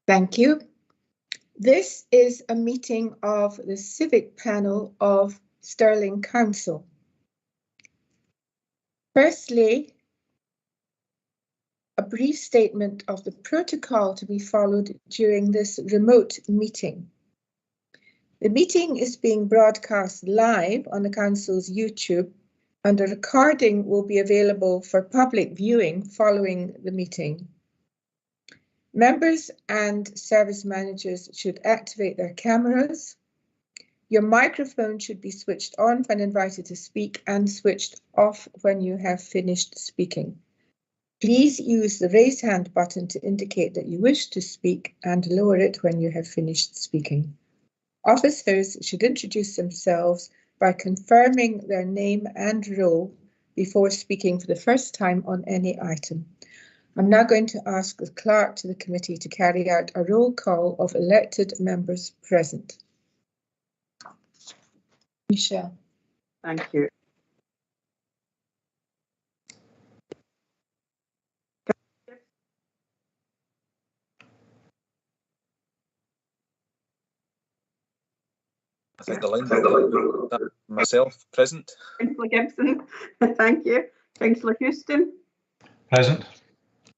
Thank you. This is a meeting of the Civic Panel of Stirling Council. Firstly, a brief statement of the protocol to be followed during this remote meeting. The meeting is being broadcast live on the Council's YouTube, and a recording will be available for public viewing following the meeting. Members and service managers should activate their cameras. Your microphone should be switched on when invited to speak and switched off when you have finished speaking. Please use the raise hand button to indicate that you wish to speak and lower it when you have finished speaking. Officers should introduce themselves by confirming their name and role before speaking for the first time on any item. I'm now going to ask the clerk to the committee to carry out a roll call of elected members present. Michelle. Thank you. I think the line myself present. Councillor Gibson, thank you. Councillor Houston. Present.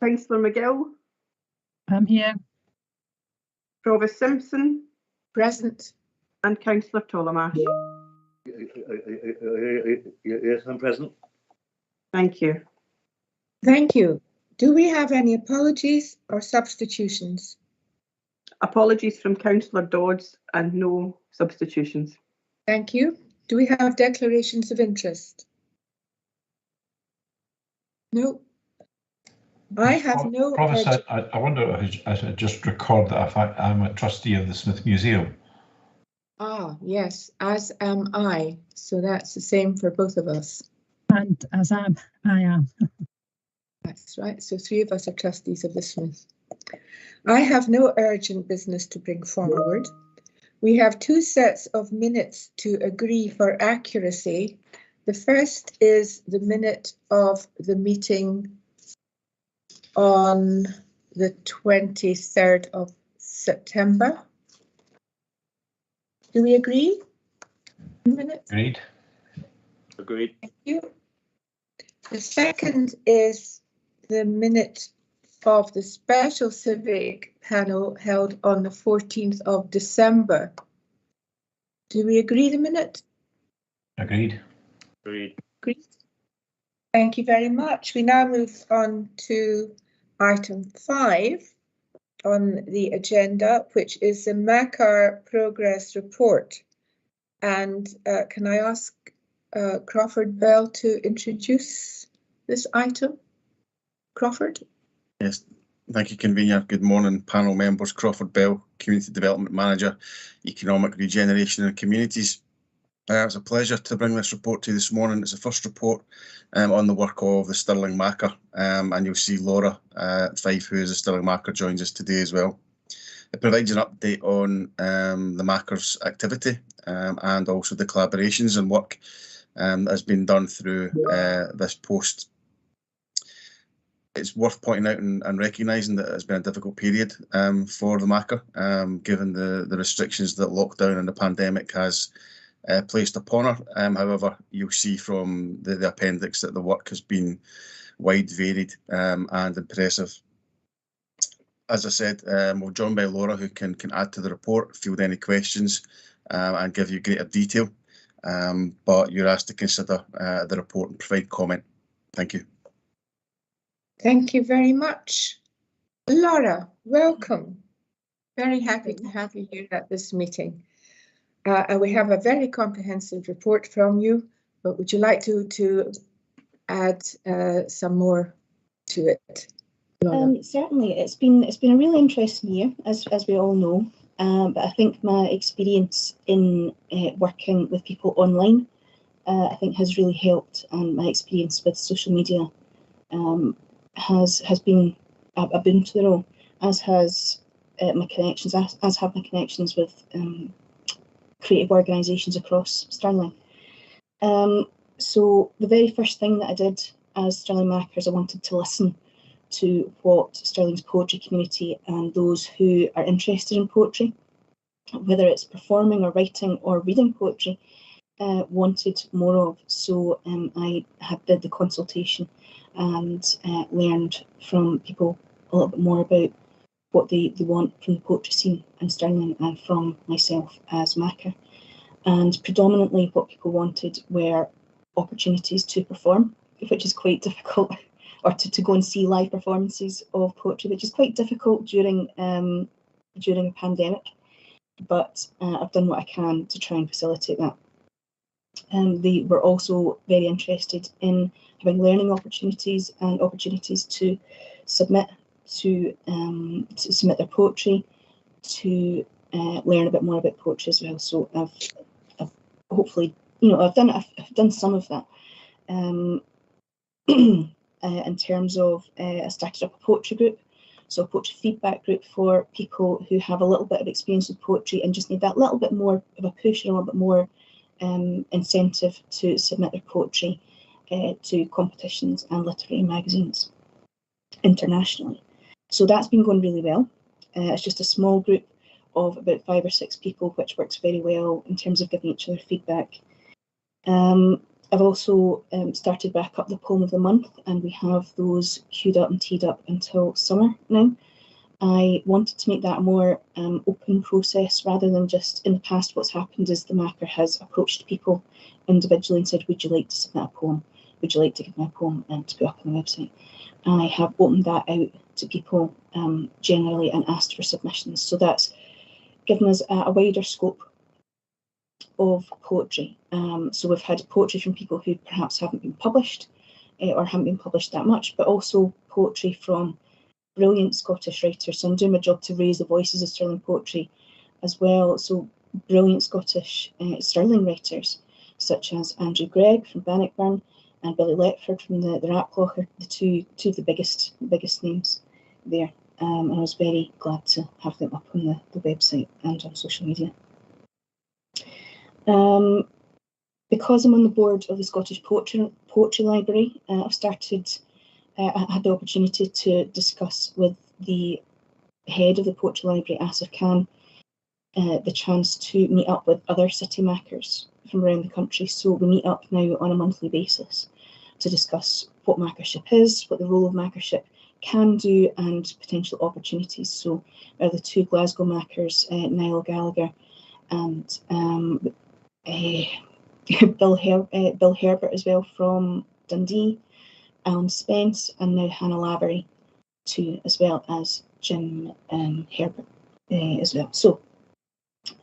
Councillor McGill. I'm here. Provost Simpson. Present. And Councillor Tolamash. Yes, I'm present. Thank you. Thank you. Do we have any apologies or substitutions? Apologies from Councillor Dodds and no substitutions. Thank you. Do we have declarations of interest? No. I have no. Provost, I wonder if I should just record that I'm a trustee of the Smith Museum. Ah, yes, as am I. So that's the same for both of us. And as I am. That's right. So three of us are trustees of the Smith. I have no urgent business to bring forward. We have two sets of minutes to agree for accuracy. The first is the minute of the meeting on the 23rd of September. Do we agree? Minutes? Agreed. Agreed. Thank you. The second is the minute of the special civic panel held on the 14th of December. Do we agree the minute? Agreed. Agreed. Agreed. Thank you very much. We now move on to item 5 on the agenda, which is the Makar progress report. And can I ask Crawford Bell to introduce this item? Crawford? Yes, thank you, Convener. Good morning, panel members. Crawford Bell, Community Development Manager, Economic Regeneration and Communities. It's a pleasure to bring this report to you this morning. It's the first report on the work of the Stirling Makar, and you'll see Laura Fife, who is a Stirling Makar, joins us today as well. It provides an update on the Makar's activity and also the collaborations and work that has been done through this post. It's worth pointing out and recognising that it's been a difficult period for the Makar, given the restrictions that lockdown and the pandemic has placed upon her. However, you'll see from the appendix that the work has been wide, varied and impressive. As I said, we're joined by Laura, who can add to the report, field any questions and give you greater detail. But you're asked to consider the report and provide comment. Thank you. Thank you very much. Laura, welcome. Very happy to have you here at this meeting. And we have a very comprehensive report from you, but would you like to add some more to it? Certainly, it's been a really interesting year, as we all know. But I think my experience in working with people online, I think has really helped, and my experience with social media has been a boon to the role, as has my connections, as have my connections with creative organisations across Stirling. So the very first thing that I did as Stirling Makar is I wanted to listen to what Stirling's poetry community and those who are interested in poetry, whether it's performing or writing or reading poetry, wanted more of. So I did the consultation and learned from people a little bit more about what they want from the poetry scene in Stirling and from myself as Makar. And predominantly what people wanted were opportunities to perform, which is quite difficult, or to go and see live performances of poetry, which is quite difficult during a pandemic. But I've done what I can to try and facilitate that. They were also very interested in having learning opportunities and opportunities to submit their poetry, to learn a bit more about poetry as well. So I've hopefully, I've done some of that. In terms of, I started up a poetry group, so a poetry feedback group for people who have a little bit of experience with poetry and just need that little bit more of a push and a little bit more incentive to submit their poetry to competitions and literary magazines internationally. So that's been going really well. It's just a small group of about 5 or 6 people, which works very well in terms of giving each other feedback. I've also started back up the Poem of the Month, and we have those queued up and teed up until summer now. I wanted to make that a more open process rather than just in the past. What's happened is the Makar has approached people individually and said, would you like to submit a poem? Would you like to give me a poem and to put up on the website? I have opened that out to people generally and asked for submissions. So that's given us a wider scope of poetry. So we've had poetry from people who perhaps haven't been published or haven't been published that much, but also poetry from brilliant Scottish writers. So I'm doing my job to raise the voices of Stirling poetry as well. So brilliant Scottish Stirling writers such as Andrew Gregg from Bannockburn and Billy Letford from the Raploch, the two of the biggest names there. And I was very glad to have them up on the website and on social media. Because I'm on the board of the Scottish Poetry Library, I've started. I had the opportunity to discuss with the head of the Poetry Library, Asif Khan, the chance to meet up with other city makers from around the country. So we meet up now on a monthly basis to discuss what makership is, what the role of makership can do, and potential opportunities. So there are the 2 Glasgow makers, Niall Gallagher and Bill Herbert as well from Dundee, Alan Spence, and now Hannah Lavery too, as well as Jim Herbert as well. So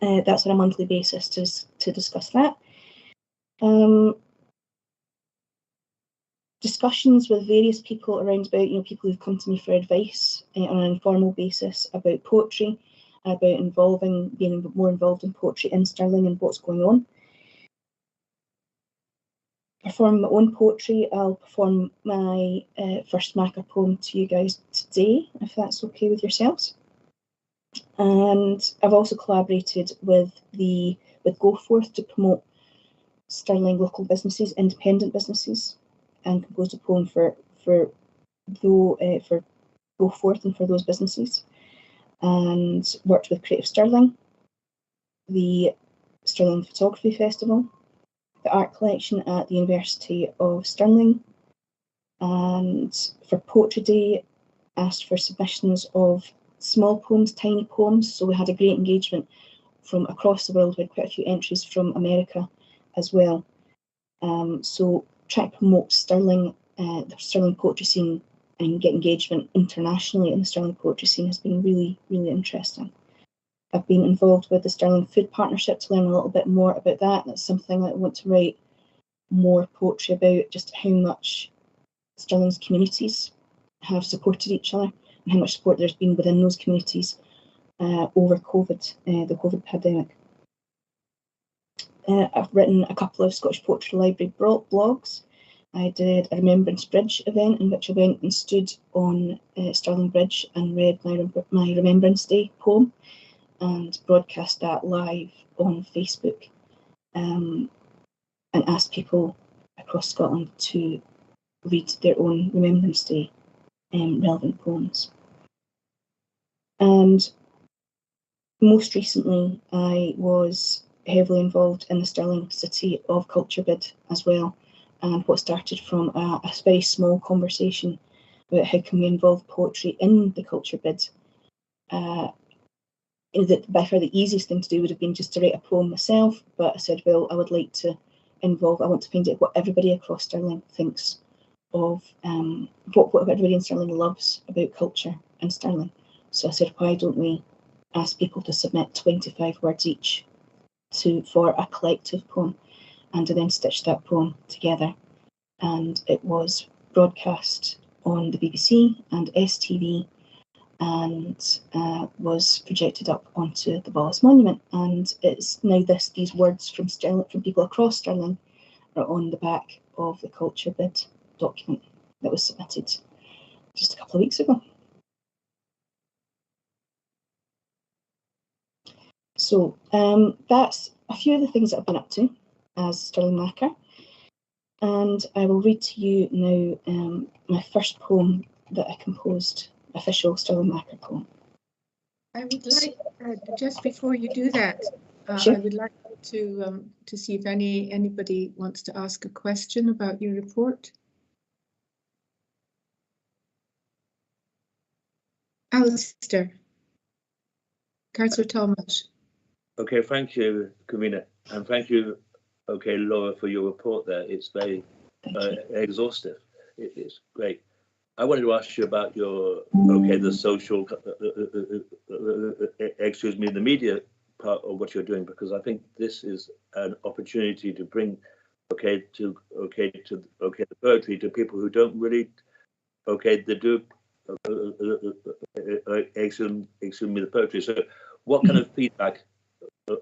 that's on a monthly basis to discuss that. Discussions with various people around about, people who've come to me for advice on an informal basis about poetry, about being more involved in poetry in Stirling and what's going on. Perform my own poetry. I'll perform my first Makar poem to you guys today, if that's okay with yourselves. And I've also collaborated with Go Forth to promote Stirling local businesses, independent businesses, and composed a poem for Go Forth and for those businesses. And worked with Creative Stirling, the Stirling Photography Festival, the art collection at the University of Stirling, and for Poetry Day asked for submissions of small poems, tiny poems. So we had a great engagement from across the world. We had quite a few entries from America as well. So trying to promote Stirling, the Stirling poetry scene, and get engagement internationally in the Stirling poetry scene has been really, really interesting. I've been involved with the Stirling Food Partnership to learn a little bit more about that. That's something that I want to write more poetry about, just how much Stirling's communities have supported each other and how much support there's been within those communities over COVID, the COVID pandemic. I've written a couple of Scottish Poetry Library blogs. I did a Remembrance Bridge event in which I went and stood on Stirling Bridge and read my Remembrance Day poem and broadcast that live on Facebook and asked people across Scotland to read their own Remembrance Day relevant poems. And most recently, I was heavily involved in the Stirling City of Culture bid as well, and what started from a very small conversation about how can we involve poetry in the culture bid. By far the easiest thing to do would have been just to write a poem myself, but I said, well, I would like to involve, I want to find out what everybody across Stirling thinks of, what everybody in Stirling loves about culture in Stirling. So I said, why don't we ask people to submit 25 words each for a collective poem, and I then stitched that poem together, and it was broadcast on the BBC and STV, and was projected up onto the Wallace Monument. And it's now these words from Stirling, from people across Stirling, are on the back of the culture bid document that was submitted just a couple of weeks ago. So that's a few of the things that I've been up to as Stirling Makar, and I will read to you now my first poem that I composed, official Stirling Makar poem. I would like, just before you do that, Sure. I would like to see if anybody wants to ask a question about your report. Alistair. Councillor Thomas. Okay, thank you, Camina, and thank you, Laura, for your report there. It's very exhaustive. It's great. I wanted to ask you about your, the social, the media part of what you're doing, because I think this is an opportunity to bring, the poetry to people who don't really, they do, exhume me the poetry. So what kind of feedback, have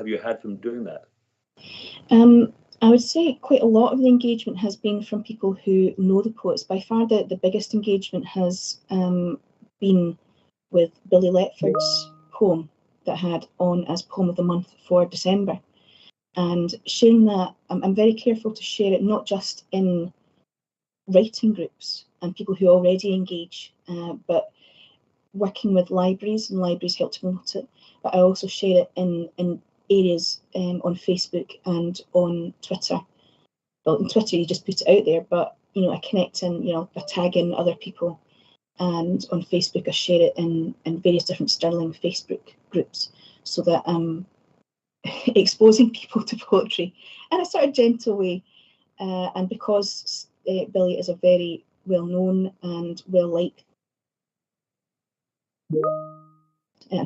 you had from doing that? I would say quite a lot of the engagement has been from people who know the poets. By far the biggest engagement has been with Billy Letford's poem that I had on as Poem of the Month for December. And sharing that, I'm very careful to share it not just in writing groups and people who already engage, but working with libraries, and libraries help to promote it. But I also share it in areas on Facebook and on Twitter. Well, on Twitter you just put it out there, but I connect in, I tag in other people, and on Facebook I share it in various different Stirling Facebook groups, so that I'm exposing people to poetry in a sort of gentle way. And because Billy is a very well-known and well-liked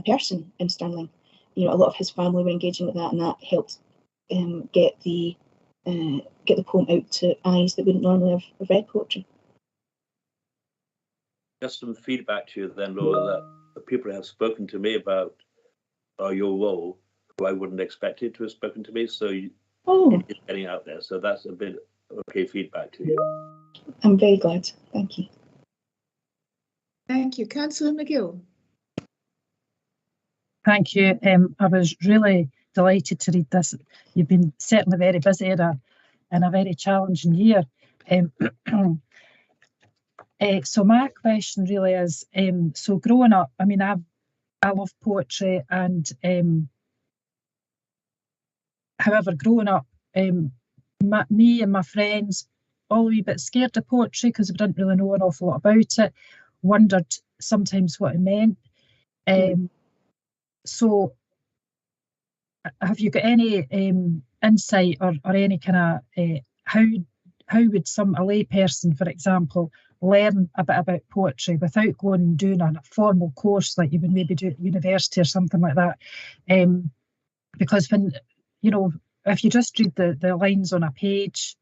person in Stirling, a lot of his family were engaging with that, and that helped get the poem out to eyes that wouldn't normally have read poetry. Just some feedback to you then, Laura, that the people who have spoken to me about your role, who I wouldn't expect it to have spoken to me, so it's getting out there. So that's a bit feedback to you. I'm very glad. Thank you. Thank you. Councillor McGill. Thank you. I was really delighted to read this. You've been certainly very busy in a very challenging year. So my question really is, so growing up, I mean, I love poetry, and however, growing up, me and my friends, all a wee bit scared of poetry because we didn't really know an awful lot about it, wondered sometimes what it meant. So have you got any insight or any kind of how would a lay person, for example, learn a bit about poetry without going and doing a formal course like you would maybe do at university or something like that? Because when, if you just read the lines on a page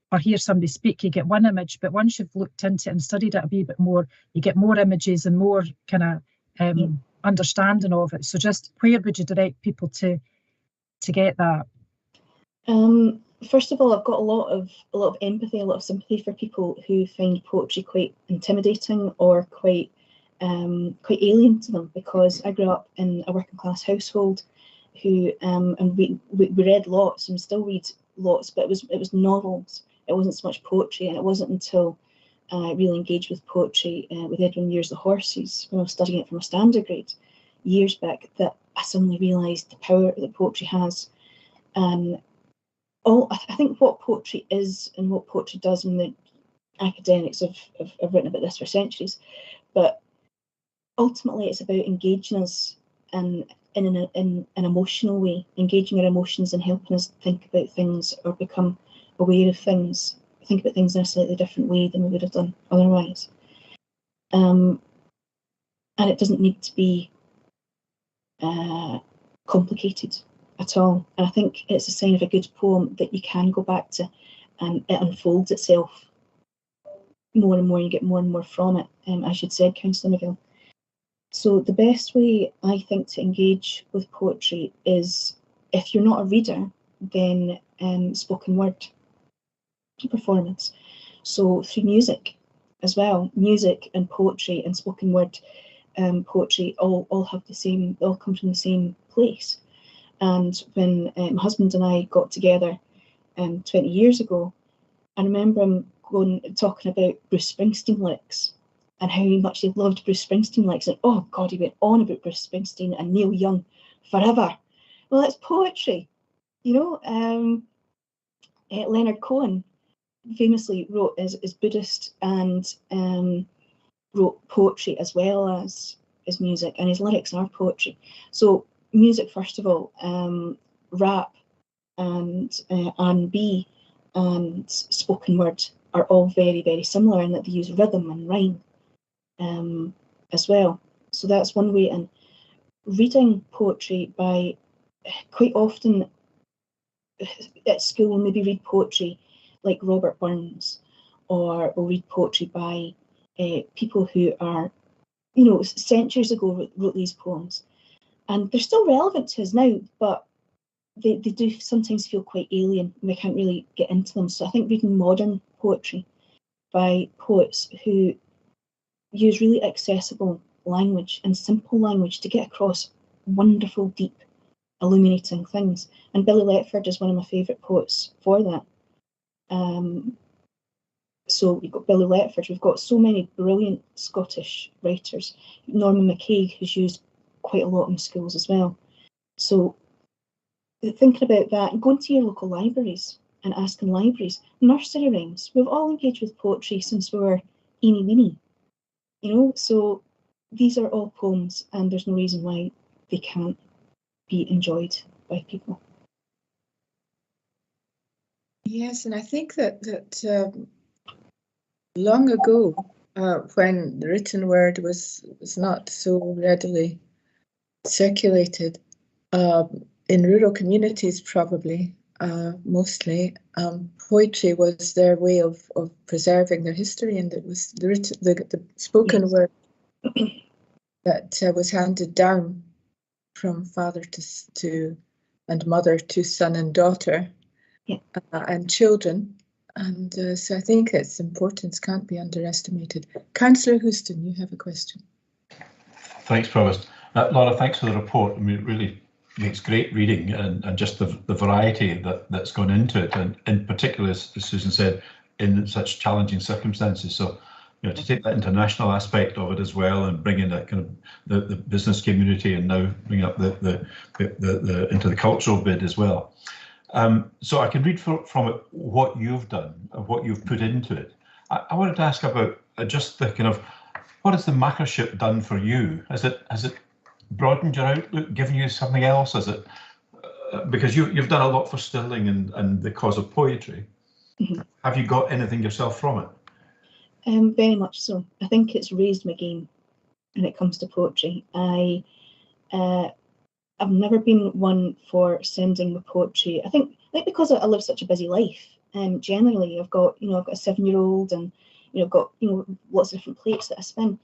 or hear somebody speak, you get one image, but once you've looked into it and studied it a wee bit more, you get more images and more kind of understanding of it. So just where would you direct people to get that? First of all, I've got a lot of empathy, a lot of sympathy for people who find poetry quite intimidating or quite alien to them, because I grew up in a working class household who and we read lots and still read lots, but it was novels it wasn't so much poetry, and it wasn't until I really engaged with poetry with Edwin Muir's The Horses, when I was studying it for my standard grade years back, that I suddenly realised the power that poetry has. I think what poetry is and what poetry does, and the academics have written about this for centuries, but ultimately it's about engaging us in an emotional way, engaging our emotions and helping us think about things or become aware of things, think about things in a slightly different way than we would have done otherwise. And it doesn't need to be complicated at all. And I think it's a sign of a good poem that you can go back to, and it unfolds itself more and more. You get more and more from it, as you'd said, Councillor McGill. So the best way, I think, to engage with poetry is, if you're not a reader, then spoken word performance. So through music as well, music and poetry and spoken word poetry all have the same, all come from the same place. And when my husband and I got together 20 years ago, I remember him talking about Bruce Springsteen lyrics and how much he loved Bruce Springsteen lyrics. And oh God, he went on about Bruce Springsteen and Neil Young forever. Well, that's poetry, you know. Leonard Cohen famously wrote as Buddhist and wrote poetry as well as music, and his lyrics are poetry. So music, first of all, rap and R&B and spoken word are all very, very similar in that they use rhythm and rhyme as well. So that's one way. And reading poetry, by quite often at school we'll maybe read poetry like Robert Burns, or we'll read poetry by people who are, you know, centuries ago wrote these poems, and they're still relevant to us now, but they do sometimes feel quite alien and we can't really get into them. So I think reading modern poetry by poets who use really accessible language and simple language to get across wonderful, deep, illuminating things. And Billy Letford is one of my favourite poets for that. So we've got Billy Letford, we've got so many brilliant Scottish writers. Norman McCaig, who's used quite a lot in schools as well. So thinking about that and going to your local libraries and asking libraries, nursery rhymes, we've all engaged with poetry since we were eeny weeny, you know, so these are all poems and there's no reason why they can't be enjoyed by people. Yes, and I think that long ago, when the written word was not so readily circulated, in rural communities probably, mostly, poetry was their way of preserving their history, and it was the spoken word that was handed down from father to and mother to son and daughter, and children. And so I think its importance can't be underestimated. Councillor Houston, you have a question. Thanks, Provost. Laura, thanks for the report. I mean, it really makes great reading, and just the variety that's gone into it, and in particular, as Susan said, in such challenging circumstances. So, you know, to take that international aspect of it as well, and bring in that kind of the business community, and now bring up the into the cultural bit as well. So I can read from it what you've done, what you've put into it. I wanted to ask about just the kind of, what has the Makarship done for you? Has it broadened your outlook, given you something else? Is it because you've done a lot for Stirling and the cause of poetry? Mm-hmm. Have you got anything yourself from it? Very much so. I think it's raised my game when it comes to poetry. I've never been one for sending my poetry. I think because I live such a busy life, generally I've got a 7-year-old, and I've got lots of different plates that I spin.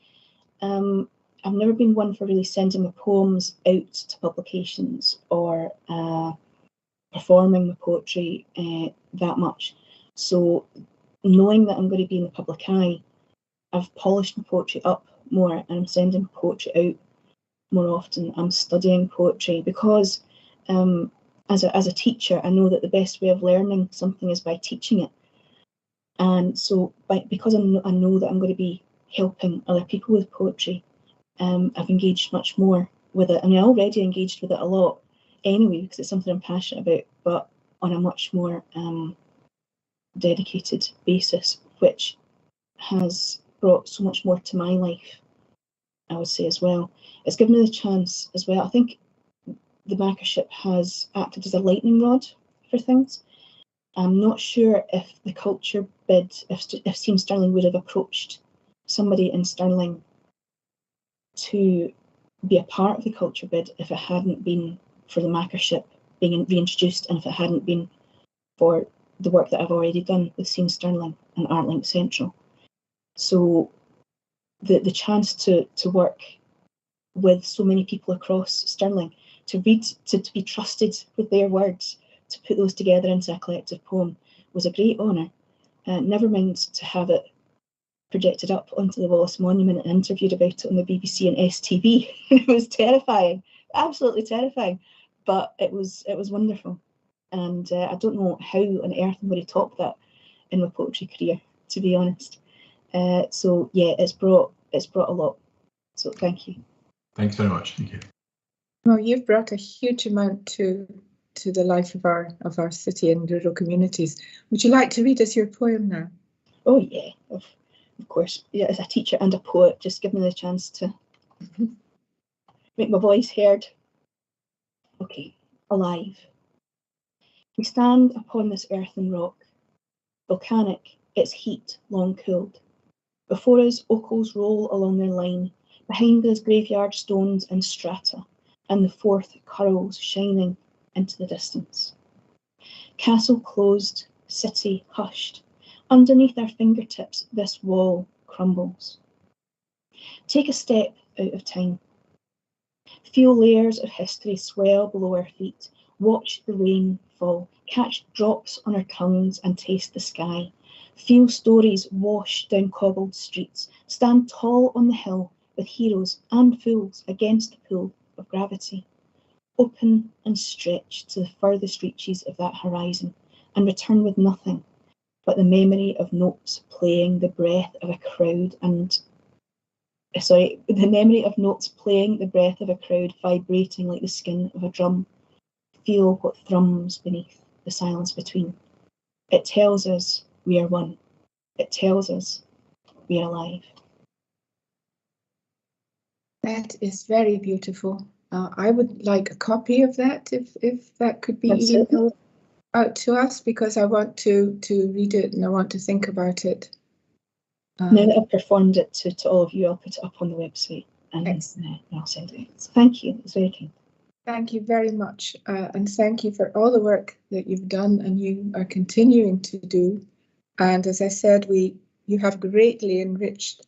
I've never been one for really sending my poems out to publications or performing my poetry that much. So knowing that I'm going to be in the public eye, I've polished my poetry up more, and I'm sending my poetry out more often. I'm studying poetry because as a teacher, I know that the best way of learning something is by teaching it. And so because I know that I'm going to be helping other people with poetry, I've engaged much more with it. I mean, I already engaged with it a lot anyway, because it's something I'm passionate about, but on a much more dedicated basis, which has brought so much more to my life, I would say, as well. It's given me the chance as well. I think the Makership has acted as a lightning rod for things. I'm not sure if the culture bid, if Team Stirling would have approached somebody in Stirling to be a part of the culture bid if it hadn't been for the Makership being reintroduced, and if it hadn't been for the work that I've already done with Team Stirling and ArtLink Central. So the chance to work with so many people across Stirling, to read, to be trusted with their words, to put those together into a collective poem was a great honour. Never mind to have it projected up onto the Wallace Monument and interviewed about it on the BBC and STV. It was terrifying, absolutely terrifying, but it was wonderful. And I don't know how on earth I'm going to top that in my poetry career, to be honest. So yeah, it's brought a lot. So thank you. Thanks very much. Thank you. Well, you've brought a huge amount to the life of our city and rural communities. Would you like to read us your poem now? Oh yeah, of course. Yeah, as a teacher and a poet, just give me the chance to make my voice heard. Okay, alive. We stand upon this earthen rock, volcanic, its heat long cooled. Before us, ochels roll along their line, behind us graveyard stones and strata, and the fourth curls shining into the distance. Castle closed, city hushed. Underneath our fingertips, this wall crumbles. Take a step out of time. Feel layers of history swell below our feet. Watch the rain fall, catch drops on our tongues and taste the sky. Feel stories wash down cobbled streets. Stand tall on the hill with heroes and fools against the pull of gravity. Open and stretch to the furthest reaches of that horizon and return with nothing but the memory of notes playing the breath of a crowd the memory of notes playing the breath of a crowd vibrating like the skin of a drum. Feel what thrums beneath the silence between. It tells us we are one. It tells us we are alive. That is very beautiful. I would like a copy of that if that could be emailed out to us, because I want to read it and I want to think about it. Now that I've performed it to all of you, I'll put it up on the website and I'll send it out. So thank you. It's very kind. Thank you very much, and thank you for all the work that you've done and you are continuing to do. And as I said, you have greatly enriched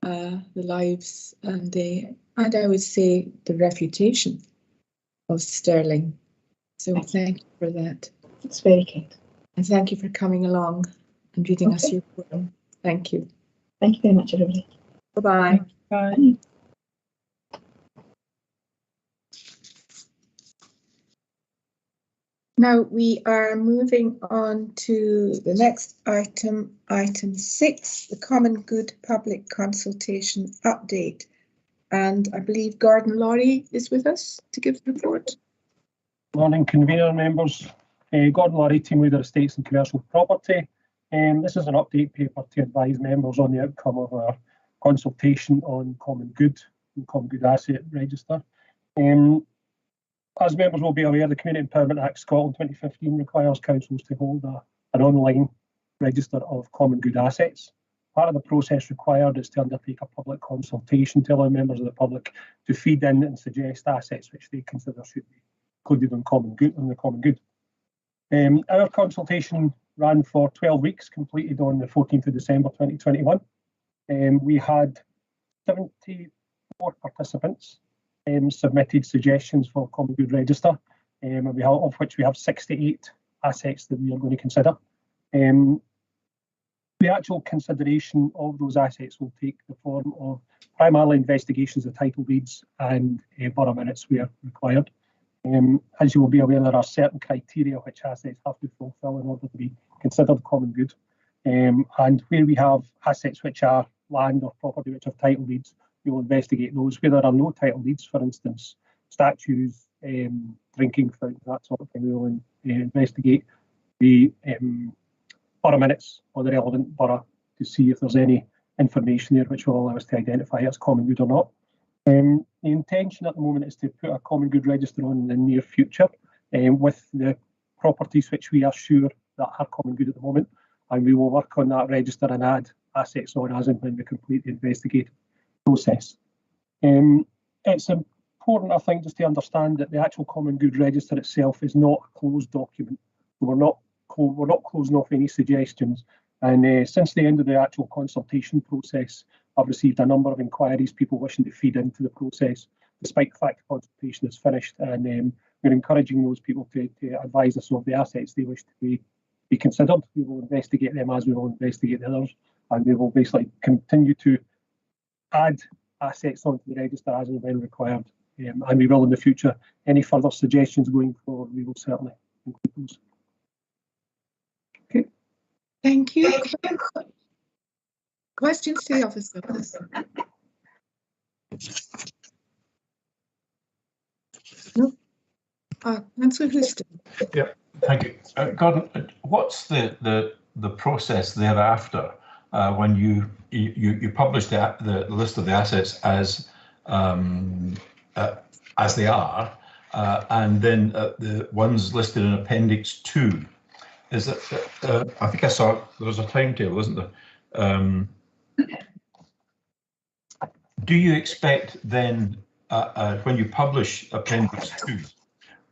the lives and I would say the reputation of Stirling. So thank you for that. It's very kind. And thank you for coming along and reading us your poem. Thank you. Thank you very much, everybody. Bye-bye. Bye. Now we are moving on to the next item, item 6, the Common Good Public Consultation Update. And I believe Gordon Laurie is with us to give the report. Morning, convener members. Gordon Laurie, Team Leader Estates and Commercial Property. This is an update paper to advise members on the outcome of our consultation on Common Good and Common Good Asset Register. As members will be aware, the Community Empowerment Act Scotland 2015 requires councils to hold an online register of common good assets. Part of the process required is to undertake a public consultation to allow members of the public to feed in and suggest assets which they consider should be included on the common good. Our consultation ran for 12 weeks, completed on the 14th of December 2021. We had 74 participants submitted suggestions for Common Good Register, of which we have 68 assets that we are going to consider. The actual consideration of those assets will take the form of primarily investigations of title deeds and borough minutes where required. As you will be aware, there are certain criteria which assets have to fulfil in order to be considered common good. And where we have assets which are land or property which have title deeds, we will investigate those. Where there are no title deeds, for instance, statues, drinking fountains, that sort of thing, we will investigate the borough minutes or the relevant borough to see if there's any information there which will allow us to identify it as common good or not. The intention at the moment is to put a common good register on in the near future with the properties which we are sure that are common good at the moment, and we will work on that register and add assets on as and when we complete the investigative process. It's important, I think, just to understand that the actual common good register itself is not a closed document. We're not closing off any suggestions. And since the end of the actual consultation process, I've received a number of inquiries, people wishing to feed into the process, despite the fact the consultation is finished. And we're encouraging those people to advise us of the assets they wish to be considered. We will investigate them as we will investigate the others. And we will basically continue to add assets onto the register as and when required. And we will in the future. Any further suggestions going forward, we will certainly include those. Okay. Thank you. Questions to the officer? No. Councillor Houston. Yeah, thank you. Gordon, what's the process thereafter when you publish the list of the assets as they are, and then the ones listed in Appendix 2? Is that I think I saw there was a timetable, isn't there? Do you expect then when you publish Appendix 2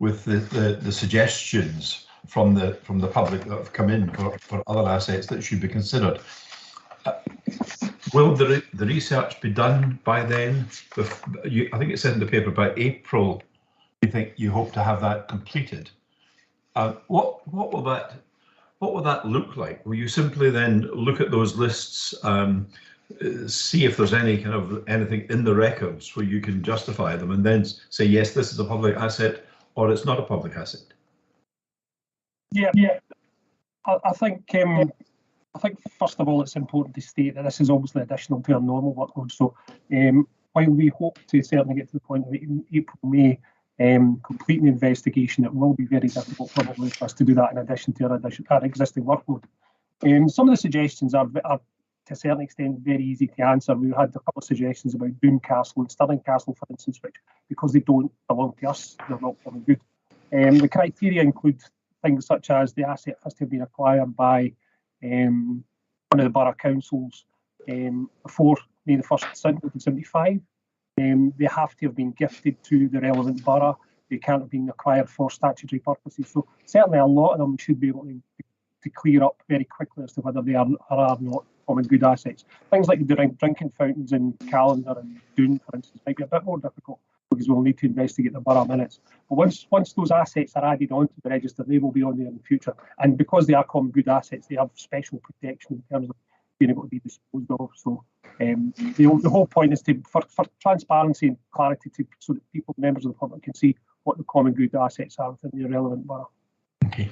with the suggestions from the public that have come in for other assets that should be considered, will the research be done by then? I think it said in the paper by April. You hope to have that completed. What will that look like? Will you simply then look at those lists, see if there's anything in the records where you can justify them, and then say yes, this is a public asset or it's not a public asset? Yeah. I think first of all it's important to state that this is obviously additional to our normal workload. So while we hope to certainly get to the point of April, May, completing the investigation, it will be very difficult probably for us to do that in addition to our existing workload. Some of the suggestions are to a certain extent very easy to answer. We had a couple of suggestions about Doon Castle and Stirling Castle, for instance, which, because they don't belong to us, they're not very good. The criteria include things such as the asset has to have been acquired by one of the borough councils before May the 1st, 1975. They have to have been gifted to the relevant borough. They can't have been acquired for statutory purposes. So certainly a lot of them should be able to clear up very quickly as to whether they are or are not common good assets. Things like the drinking fountains in Calendar and Doon, for instance, might be a bit more difficult because we'll need to investigate the borough minutes. But once those assets are added onto the register, they will be on there in the future. And because they are common good assets, they have special protection in terms of being able to be disposed of. So the whole point is for transparency and clarity, so that members of the public can see what the common good assets are within the relevant borough. Okay.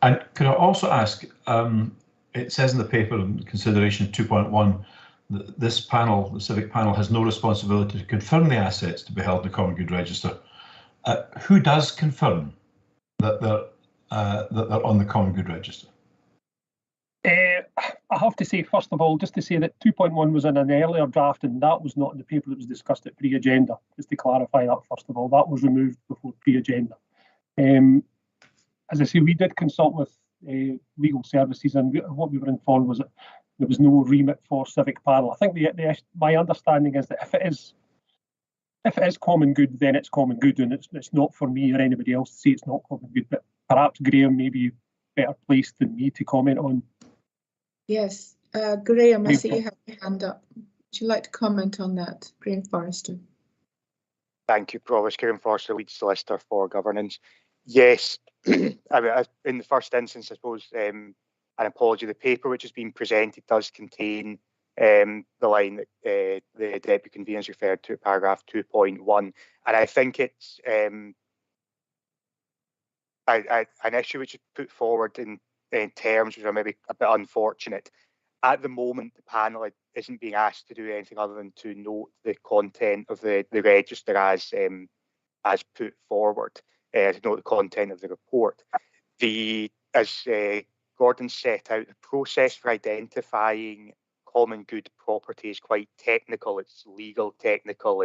And could I also ask, it says in the paper in consideration 2.1 that this panel, the Civic Panel, has no responsibility to confirm the assets to be held in the common good register. Who does confirm that they're on the common good register? I have to say, first of all, just to say that 2.1 was in an earlier draft and that was not in the paper that was discussed at pre-agenda. Just to clarify that, first of all, that was removed before pre-agenda. As I say, we did consult with legal services, and what we were informed was that there was no remit for Civic Panel. I think my understanding is that if it is common good, then it's common good, and it's not for me or anybody else to say it's not common good. But perhaps Graham may be better placed than me to comment on. Yes, Graham, I see you have your hand up. Would you like to comment on that, Graham Forrester? Thank you, Provost. Graham Forrester, Lead Solicitor for Governance. Yes, in the first instance, I suppose, an apology. The paper which has been presented does contain the line that the Deputy Convener referred to, paragraph 2.1, and I think it's an issue which is put forward in terms, which are maybe a bit unfortunate. At the moment, the panel isn't being asked to do anything other than to note the content of the register as put forward, to note the content of the report. As Gordon set out, the process for identifying common good property is quite technical. It's legal technical.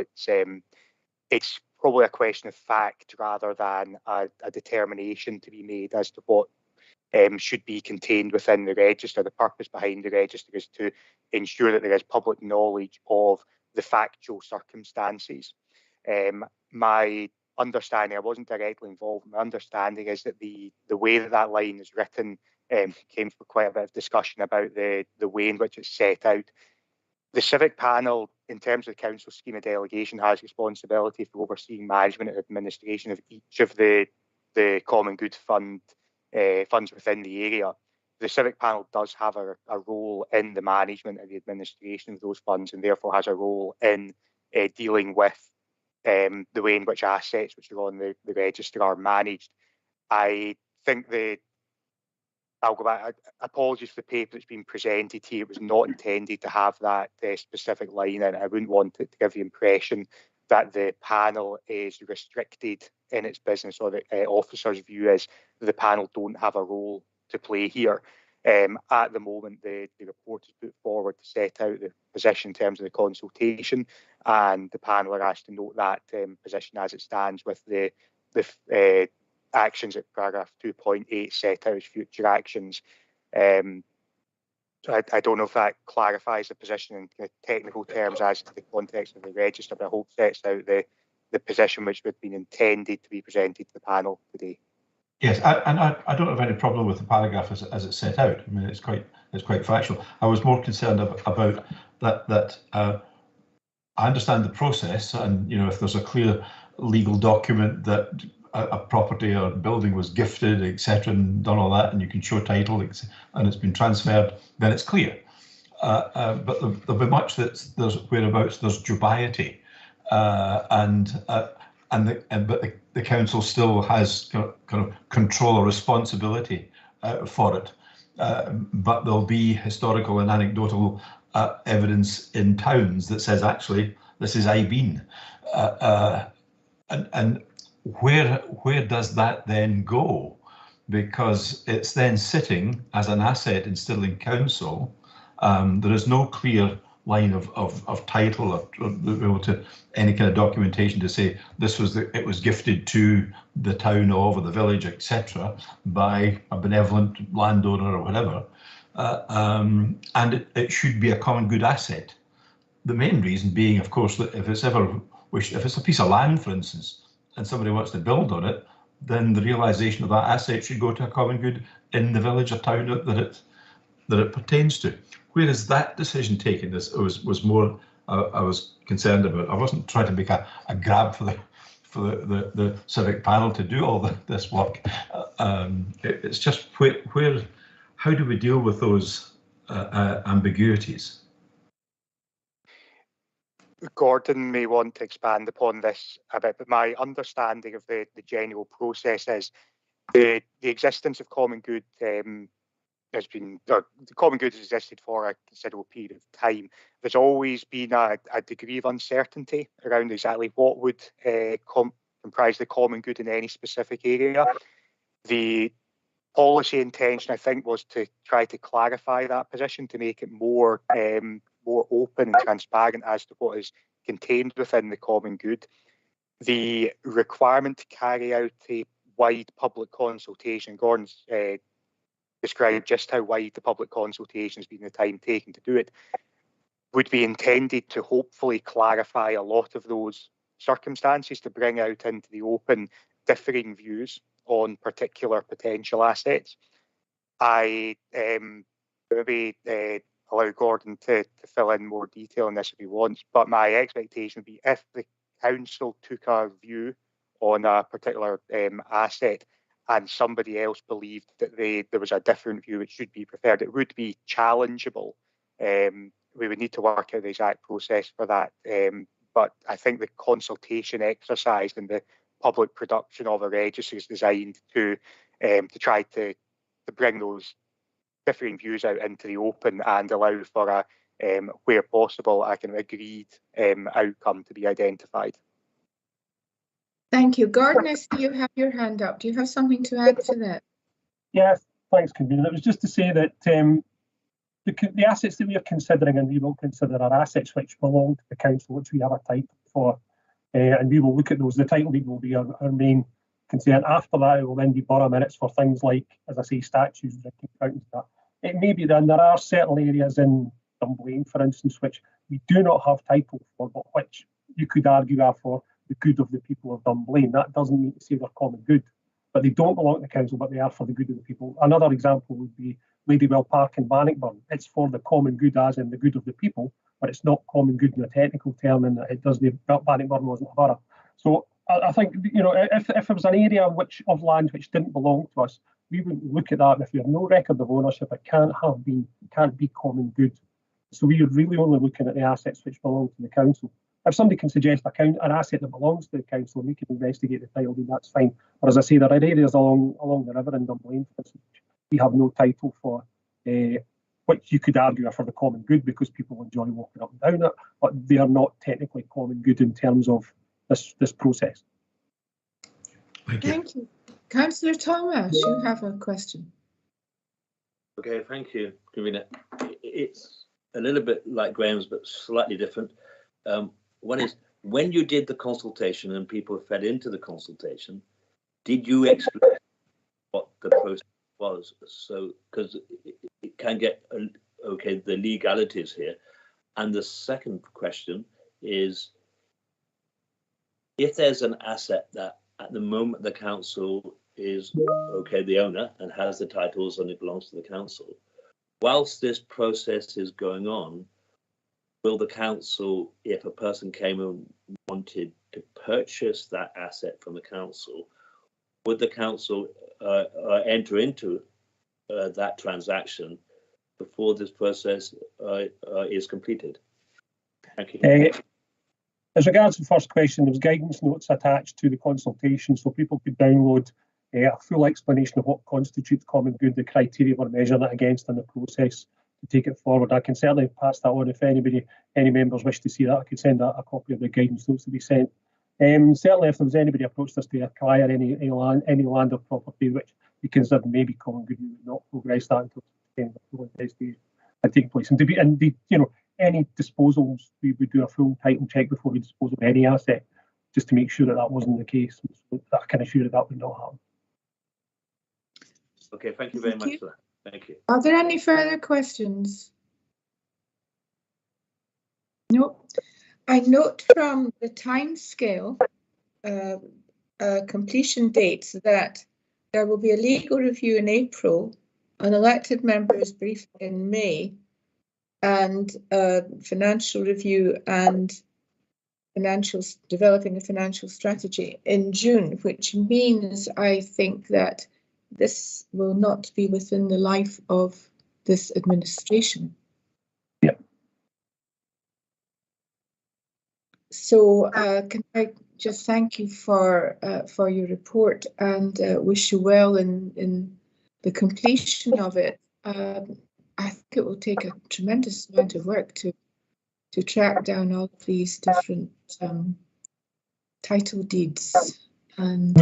It's probably a question of fact rather than a determination to be made as to what should be contained within the register. The purpose behind the register is to ensure that there is public knowledge of the factual circumstances. My understanding, I wasn't directly involved, my understanding is that the way that line is written came for quite a bit of discussion about the way in which it's set out. The Civic Panel, in terms of the Council scheme of delegation, has responsibility for overseeing management and administration of each of the common good funds within the area. The Civic Panel does have a role in the management and the administration of those funds, and therefore has a role in dealing with the way in which assets which are on the register are managed. I think I'll go back. Apologies for the paper that's been presented here. It was not intended to have that specific line in. I wouldn't want it to give the impression that the panel is restricted in its business, or the officers' view is that the panel don't have a role to play here. At the moment, the report is put forward to set out the position in terms of the consultation, and the panel are asked to note that position as it stands, with the actions at paragraph 2.8 set out as future actions. So I don't know if that clarifies the position in technical terms as to the context of the register, but I hope sets out the position which would have been intended to be presented to the panel today. Yes, and I don't have any problem with the paragraph as it's set out. I mean, it's quite factual. I was more concerned about that. I understand the process, and if there's a clear legal document that a property or building was gifted, etc., and done all that, and you can show title, and it's been transferred, then it's clear. But there'll be much there's whereabouts there's dubiety, but the council still has kind of control or responsibility for it. But there'll be historical and anecdotal evidence in towns that says actually this is Ibeen, and where does that then go? Because it's then sitting as an asset in Stirling Council. There is no clear line of title or any kind of documentation to say it was gifted to the town or the village, etc., by a benevolent landowner or whatever, and it should be a common good asset. The main reason being, of course, that if it's a piece of land, for instance, and somebody wants to build on it, then the realisation of that asset should go to a common good in the village or town that it pertains to. Where is that decision taken? This was more I was concerned about. I wasn't trying to make a grab for the Civic Panel to do all this work. It's just how do we deal with those ambiguities? Gordon may want to expand upon this a bit, but my understanding of the general process is the existence of common good the common good has existed for a considerable period of time. There's always been a degree of uncertainty around exactly what would comprise the common good in any specific area. The policy intention, I think, was to try to clarify that position, to make it more open and transparent as to what is contained within the common good. The requirement to carry out a wide public consultation, Gordon's described just how wide the public consultation has been, the time taken to do it, would be intended to hopefully clarify a lot of those circumstances, to bring out into the open differing views on particular potential assets. I maybe allow Gordon to fill in more detail on this if he wants, but my expectation would be if the council took a view on a particular asset and somebody else believed that there was a different view which should be preferred, it would be challengeable. We would need to work out the exact process for that. But I think the consultation exercise and the public production of a register is designed to try to to bring those differing views out into the open and allow for a, where possible, a kind of agreed outcome to be identified. Thank you. Gordon, I see you have your hand up. Do you have something to add to that? Yes, thanks, Convener. It was just to say that the assets that we are considering and we will consider are assets which belong to the council, which we have a title for, and we will look at those. The title deed will be our main concern. After that, it will then be borough minutes for things like, as I say, statues, drinking fountains. That it may be then there are certain areas in Dunblane, for instance, which we do not have title for, but which you could argue are for the good of the people of Dunblane. That doesn't mean to say they're common good, but they don't belong to the council, but they are for the good of the people. Another example would be Ladywell Park in Bannockburn. It's for the common good, as in the good of the people, but it's not common good in a technical term, and it doesn't. Bannockburn wasn't a borough. So I think, you know, if there was an area of land which didn't belong to us, we would look at that. And if we have no record of ownership, it can't be common good. So we are really only looking at the assets which belong to the council. If somebody can suggest an asset that belongs to the council and we can investigate the title deed, that's fine. But as I say, there are areas along the river in Dunblane, for instance, we have no title for, which you could argue are for the common good because people enjoy walking up and down it, but they are not technically common good in terms of this process. Thank you. Councillor Thomas, you have a question. Okay, thank you, Convener. It's a little bit like Graham's, but slightly different. One is, when you did the consultation and people fed into the consultation, did you explain what the process was? So, because it can get, okay, the legalities here. And the second question is, if there's an asset that at the moment the council is, okay, the owner and has the titles and it belongs to the council, whilst this process is going on, will the council, if a person came and wanted to purchase that asset from the council, would the council enter into that transaction before this process is completed? Thank you. As regards to the first question, there was guidance notes attached to the consultation, so people could download a full explanation of what constitutes common good, the criteria we're measuring it against, and the process to take it forward. I can certainly pass that on if any members wish to see that. I could send a copy of the guidance notes to be sent. Certainly, if there was anybody approached us to acquire any land or property which we consider maybe common good, we would not progress that until the full investigation had taken place. And you know, any disposals, we would do a full title check before we dispose of any asset, just to make sure that that wasn't the case. So I can assure you that would not happen. Okay, thank you very much for that. Thank you. Are there any further questions? No. I note from the time scale completion dates that there will be a legal review in April, an elected members briefing in May, and a financial review and developing a financial strategy in June, which means I think that this will not be within the life of this administration. Yeah. So can I just thank you for your report and wish you well in the completion of it. I think it will take a tremendous amount of work to track down all of these different title deeds. And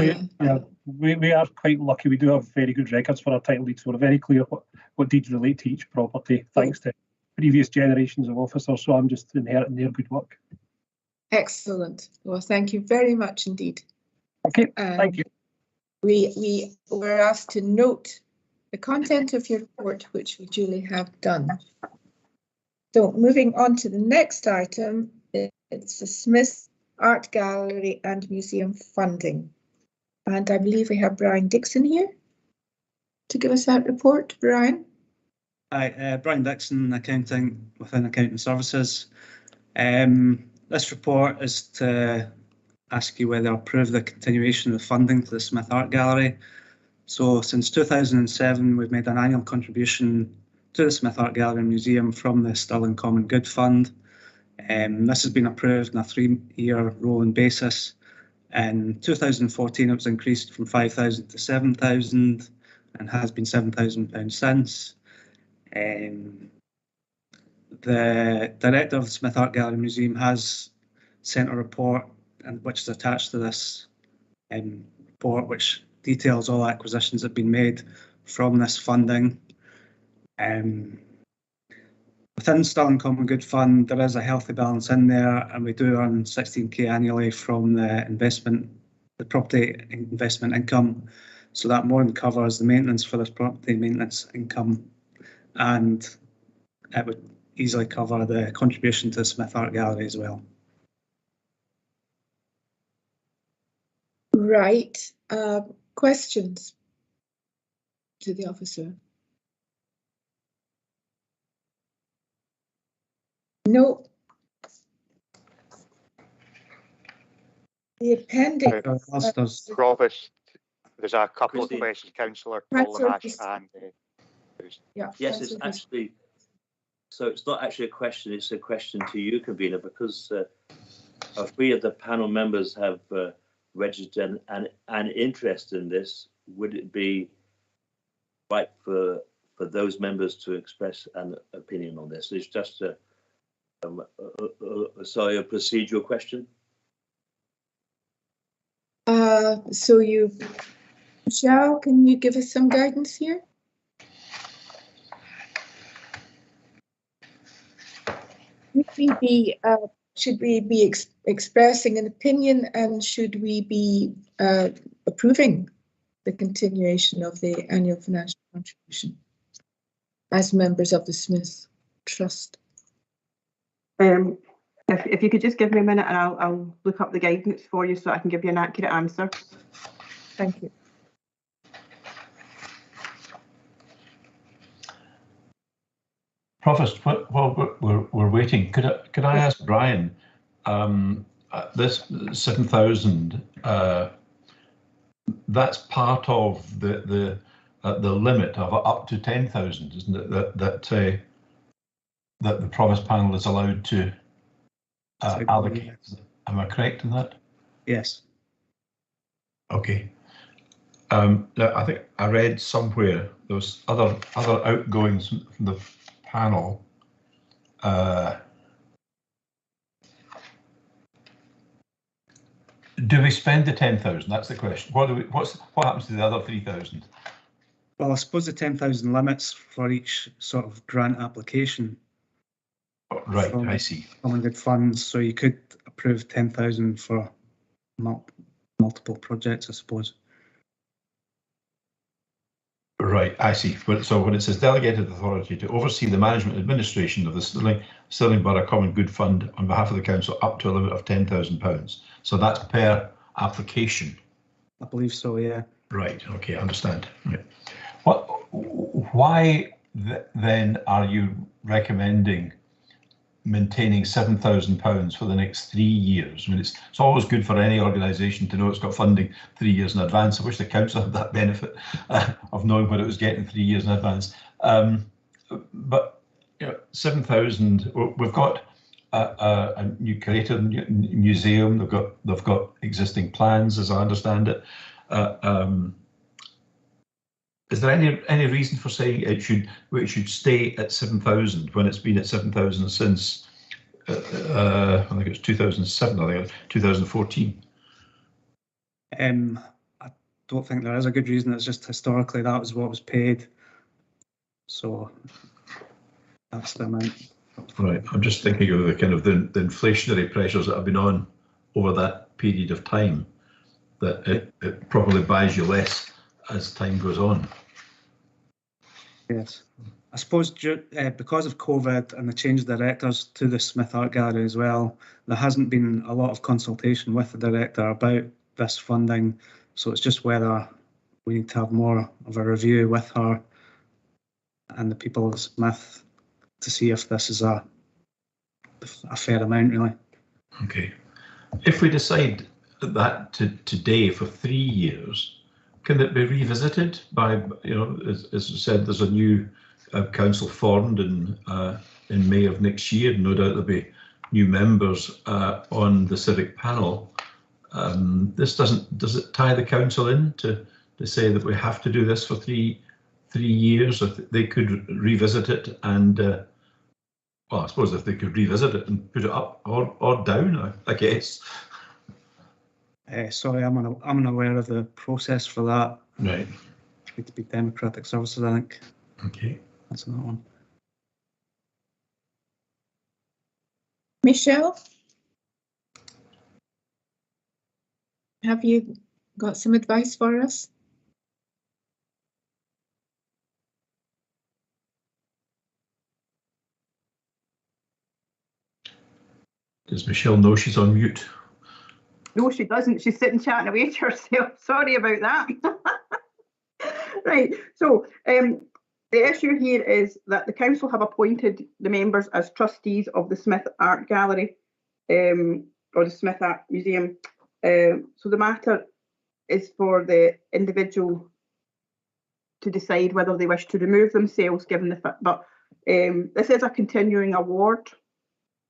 we are quite lucky. We do have very good records for our title deeds. So we're very clear what deeds relate to each property, thanks to previous generations of officers. So I'm just inheriting their good work. Excellent. Well, thank you very much indeed. Okay, thank you. We were asked to note the content of your report, which we duly have done. So moving on to the next item, it's the Smith Art Gallery and Museum funding. And I believe we have Brian Dixon here to give us that report. Brian? Hi, Brian Dixon, accounting within Accounting Services. This report is to ask you whether approve the continuation of the funding to the Smith Art Gallery. So since 2007, we've made an annual contribution to the Smith Art Gallery and Museum from the Stirling Common Good Fund. This has been approved on a 3-year rolling basis. In 2014, it was increased from 5,000 to 7,000. and has been £7,000 since. The director of the Smith Art Gallery Museum has sent a report, and which is attached to this report, which details all acquisitions that have been made from this funding. Within Stirling Common Good Fund, there is a healthy balance in there, and we do earn 16k annually from the property investment income. So that more than covers the maintenance for this property maintenance income, and it would easily cover the contribution to the Smith Art Gallery as well. Right. Questions to the officer? No. The appendix. Provost, there's a couple of Christine. questions, Councillor Councillor Colnash and Yeah. Yes, it's actually, so it's not actually a question, it's a question to you, convener, because 3 of the panel members have registered an interest in this. Would it be right for those members to express an opinion on this? It's just a procedural question. So Michelle, can you give us some guidance here? Should we be expressing an opinion, and should we be approving the continuation of the annual financial contribution as members of the Smith Trust? If you could just give me a minute, and I'll look up the guidance for you so I can give you an accurate answer. Thank you. Provost, while we're waiting, could I ask Brian, this 7,000, that's part of the limit of up to 10,000, isn't it? That the Provost panel is allowed to allocate. Am I correct in that? Yes. Okay. Now I think I read somewhere those other outgoings from the panel. Do we spend the 10,000? That's the question. What happens to the other 3,000? Well, I suppose the 10,000 limits for each sort of grant application. Right, I see. Common good funds, so you could approve 10,000 for multiple projects, I suppose. Right, I see. So when it says delegated authority to oversee the management and administration of the Stirling Borough Common Good Fund on behalf of the council up to a limit of £10,000. So that's per application. I believe so, yeah. Right, okay, I understand. Right. Why then are you recommending maintaining £7,000 for the next 3 years? I mean, it's always good for any organisation to know it's got funding 3 years in advance. I wish the council had that benefit of knowing what it was getting 3 years in advance. But you know, 7,000. We've got a new curator museum. They've got existing plans, as I understand it. Is there any reason for saying it should stay at 7,000 when it's been at 7,000 since I think it's 2007, I think 2014? I don't think there is a good reason. It's just historically that was what was paid, so that's the amount. Right. I'm just thinking of the kind of the inflationary pressures that have been on over that period of time. That it probably buys you less as time goes on. Yes, I suppose because of COVID and the change of directors to the Smith Art Gallery as well, there hasn't been a lot of consultation with the director about this funding. So it's just whether we need to have more of a review with her and the people of Smith to see if this is a fair amount, really. Okay. If we decide that today for 3 years, can it be revisited by, as I said, there's a new council formed in May of next year. No doubt there'll be new members on the Civic Panel. Does it tie the council in to say that we have to do this for 3 3 years, if they could revisit it and, well, I suppose if they could revisit it and put it up or down, I guess. Sorry, I'm unaware of the process for that. Right. It's need to be Democratic Services, I think. Okay. That's another one. Michelle, have you got some advice for us? Does Michelle know she's on mute? No, she doesn't. She's sitting chatting away to herself. Sorry about that. Right. So the issue here is that the council have appointed the members as trustees of the Smith Art Gallery or the Smith Art Museum. So the matter is for the individual to decide whether they wish to remove themselves, given the fact. But this is a continuing award.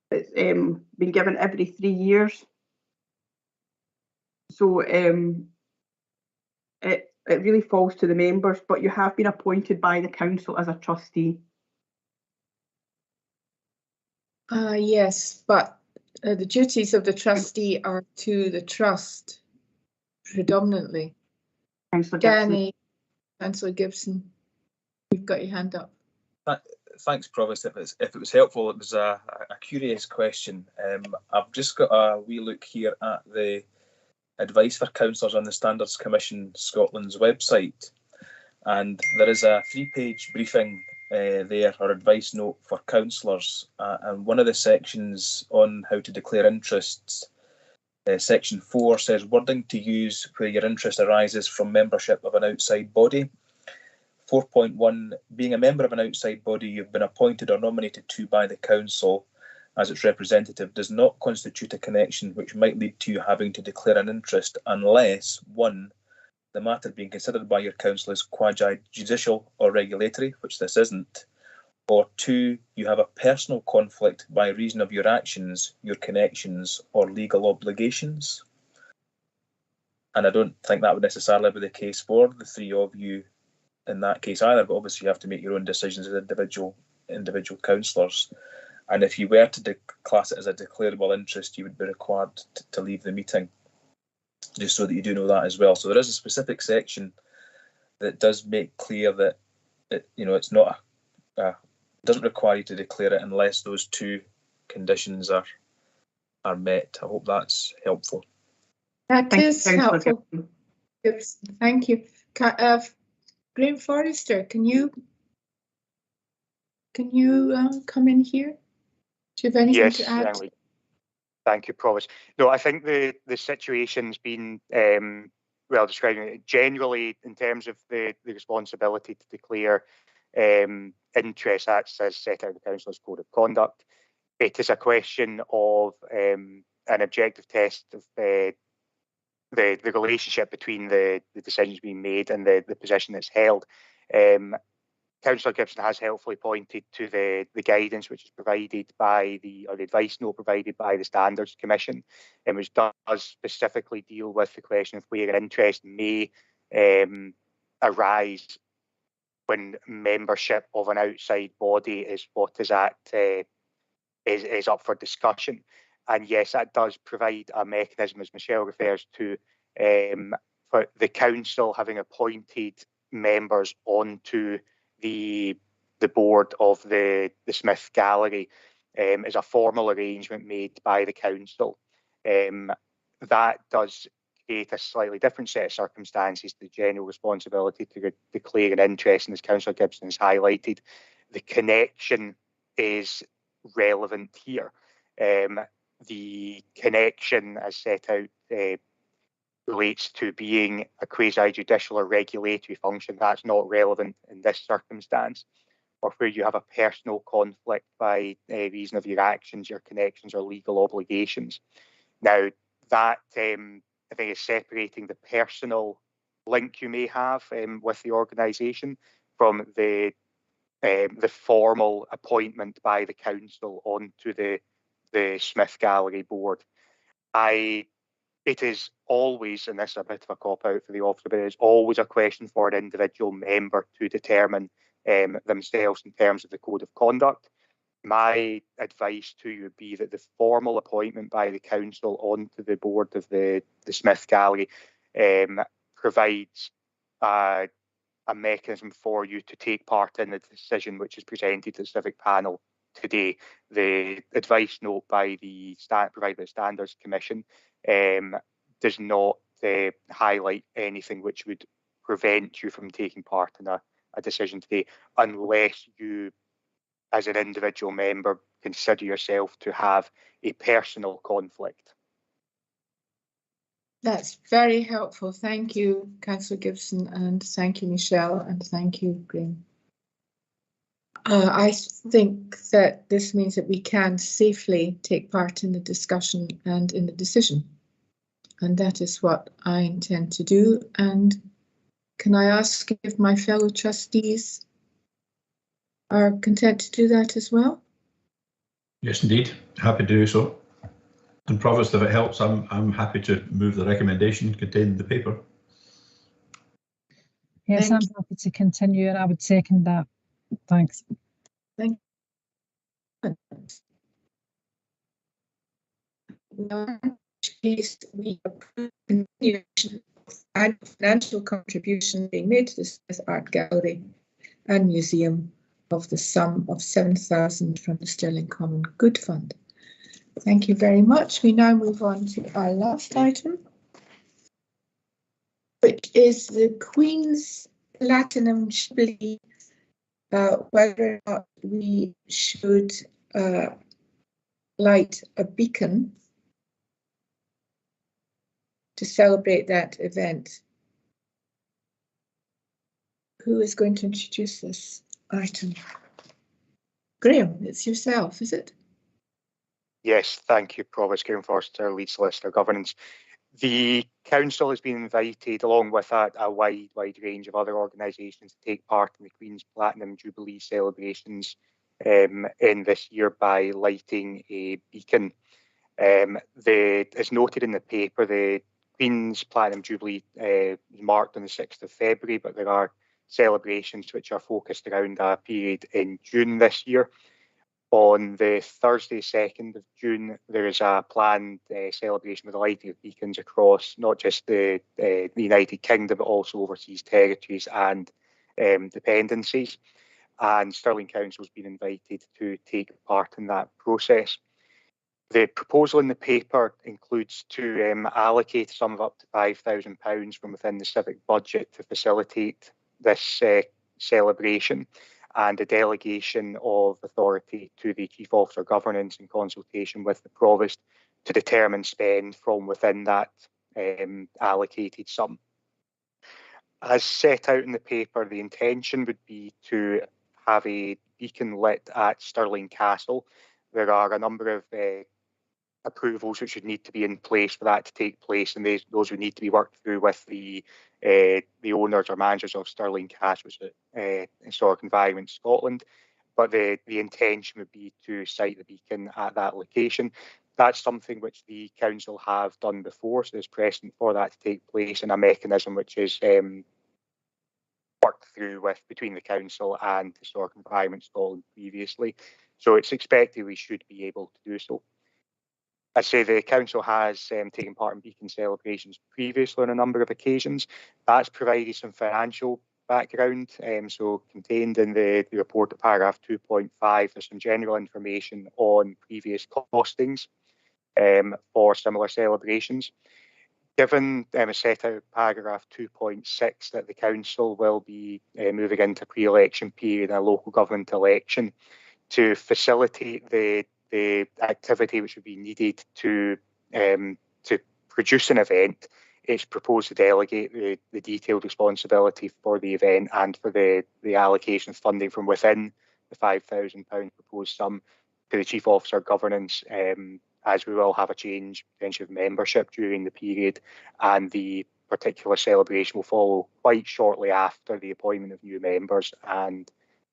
It's been given every 3 years. So it really falls to the members, but you have been appointed by the council as a trustee. Yes, but the duties of the trustee are to the trust predominantly. Councillor Danny, Councillor Gibson, you've got your hand up. Thanks, Provost. If it was helpful, it was a curious question. I've just got a wee look here at the advice for councillors on the Standards Commission Scotland's website, and there is a 3-page briefing there, or advice note for councillors, and one of the sections on how to declare interests, section 4 says wording to use where your interest arises from membership of an outside body. 4.1, being a member of an outside body you've been appointed or nominated to by the council as its representative does not constitute a connection which might lead to you having to declare an interest unless 1, the matter being considered by your council is quasi-judicial or regulatory, which this isn't, or 2, you have a personal conflict by reason of your actions, your connections, or legal obligations. And I don't think that would necessarily be the case for the 3 of you in that case either, but obviously you have to make your own decisions as individual councillors. And if you were to class it as a declarable interest, you would be required to leave the meeting, just so that you do know that as well. So there is a specific section that does make clear that it's not doesn't require you to declare it unless those 2 conditions are met. I hope that's helpful. That is helpful. Thank you. Graham Forrester, can you come in here? Do you have anything to add? Yes, thank you, Provost. No, I think the situation's been well described. Generally, in terms of the responsibility to declare interest, that's as set out in the Council's Code of Conduct. It is a question of an objective test of the relationship between the decisions being made and the position that's held. Councillor Gibson has helpfully pointed to the guidance which is provided by the advice note provided by the Standards Commission, which does specifically deal with the question of where an interest may arise when membership of an outside body is what is up for discussion. And yes, that does provide a mechanism, as Michelle refers to, for the council having appointed members onto the board of the Smith Gallery is a formal arrangement made by the council. That does create a slightly different set of circumstances to the general responsibility to declare an interest, and as Councillor Gibson has highlighted, the connection is relevant here. The connection, as set out, relates to being a quasi-judicial or regulatory function. That's not relevant in this circumstance, or where you have a personal conflict by reason of your actions, your connections, or legal obligations. Now, that I think is separating the personal link you may have with the organisation from the formal appointment by the council onto the Smith Gallery board. I it is always, and this is a bit of a cop-out for the officer, but it is always a question for an individual member to determine themselves in terms of the code of conduct. My advice to you would be that the formal appointment by the council onto the board of the Smith Gallery provides a mechanism for you to take part in the decision which is presented to the Civic Panel today. The advice note by the provided by the Standards Commission does not highlight anything which would prevent you from taking part in a decision today, unless you, as an individual member, consider yourself to have a personal conflict. That's very helpful. Thank you, Councillor Gibson, and thank you, Michelle, and thank you, Graham. I think that this means that we can safely take part in the discussion and in the decision. And that is what I intend to do. And can I ask if my fellow trustees are content to do that as well? Yes, indeed. Happy to do so. And Provost, if it helps, I'm happy to move the recommendation contained in the paper. Yes, I'm happy to continue, and I would second that. Thanks. Thank you. In which case, we approve continuation of financial contribution being made to the Smith Art Gallery and Museum of the sum of £7,000 from the Stirling Common Good Fund. Thank you very much. We now move on to our last item, which is the Queen's Platinum Jubilee, whether or not we should light a beacon to celebrate that event. Who is going to introduce this item? Graham, it's yourself, is it? Yes, thank you, Provost Graham Forster, Lead Solicitor Governance. The council has been invited, along with a wide range of other organisations, to take part in the Queen's Platinum Jubilee celebrations in this year by lighting a beacon. As noted in the paper, the Queen's Platinum Jubilee is marked on the 6th of February, but there are celebrations which are focused around a period in June this year. On the Thursday, 2nd of June, there is a planned celebration with the lighting of beacons across not just the United Kingdom, but also overseas territories and dependencies. And Stirling Council has been invited to take part in that process. The proposal in the paper includes to allocate a sum of up to £5,000 from within the civic budget to facilitate this celebration, and a delegation of authority to the Chief Officer Governance in consultation with the Provost to determine spend from within that allocated sum. As set out in the paper, the intention would be to have a beacon lit at Stirling Castle. There are a number of approvals which would need to be in place for that to take place, and those would need to be worked through with the owners or managers of Stirling Castle, which is Historic Environment Scotland. But the intention would be to site the beacon at that location. That's something which the council have done before, so there's precedent for that to take place, and a mechanism which is worked through between the council and Historic Environment Scotland previously. So it's expected we should be able to do so. I say the council has taken part in beacon celebrations previously on a number of occasions. That's provided some financial background. So contained in the report at paragraph 2.5, there's some general information on previous costings for similar celebrations. Given set out paragraph 2.6 that the council will be moving into pre-election period and a local government election, to facilitate the activity which would be needed to produce an event, it's proposed to delegate the detailed responsibility for the event and for the allocation of funding from within the £5,000 proposed sum to the Chief Officer Governance, as we will have a change potentially of membership during the period, and the particular celebration will follow quite shortly after the appointment of new members. And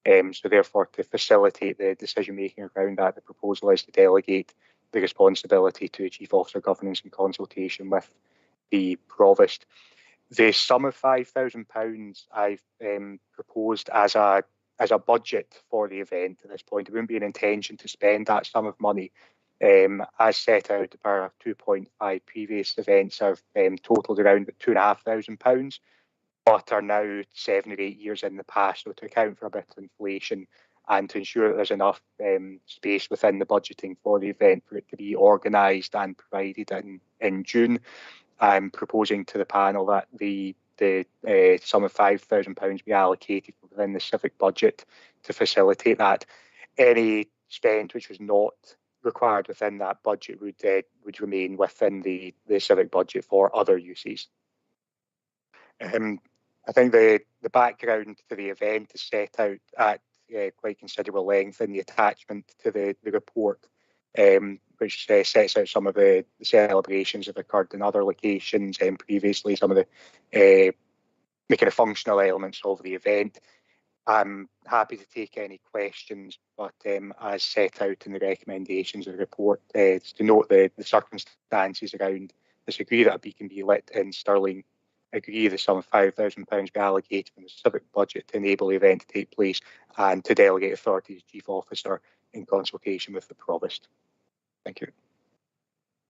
so therefore, to facilitate the decision making around that, the proposal is to delegate the responsibility to Chief Officer Governance in consultation with the Provost. The sum of £5,000 I've proposed as a budget for the event at this point. It wouldn't be an intention to spend that sum of money. As set out, our 2.5 previous events have totalled around £2,500, but are now 7 or 8 years in the past. So to account for a bit of inflation and to ensure that there's enough space within the budgeting for the event for it to be organised and provided in June, I'm proposing to the panel that the sum of £5,000 be allocated within the civic budget to facilitate that. Any spend which was not required within that budget would remain within the civic budget for other uses. I think the background to the event is set out at quite considerable length in the attachment to the report, which sets out some of the celebrations that have occurred in other locations and previously, some of the kind of functional elements of the event. I'm happy to take any questions, but as set out in the recommendations of the report, to note the circumstances around this, agree that a beacon be lit in Stirling, agree the sum of £5,000 be allocated from the civic budget to enable the event to take place, and to delegate authority to Chief Officer in consultation with the Provost. Thank you.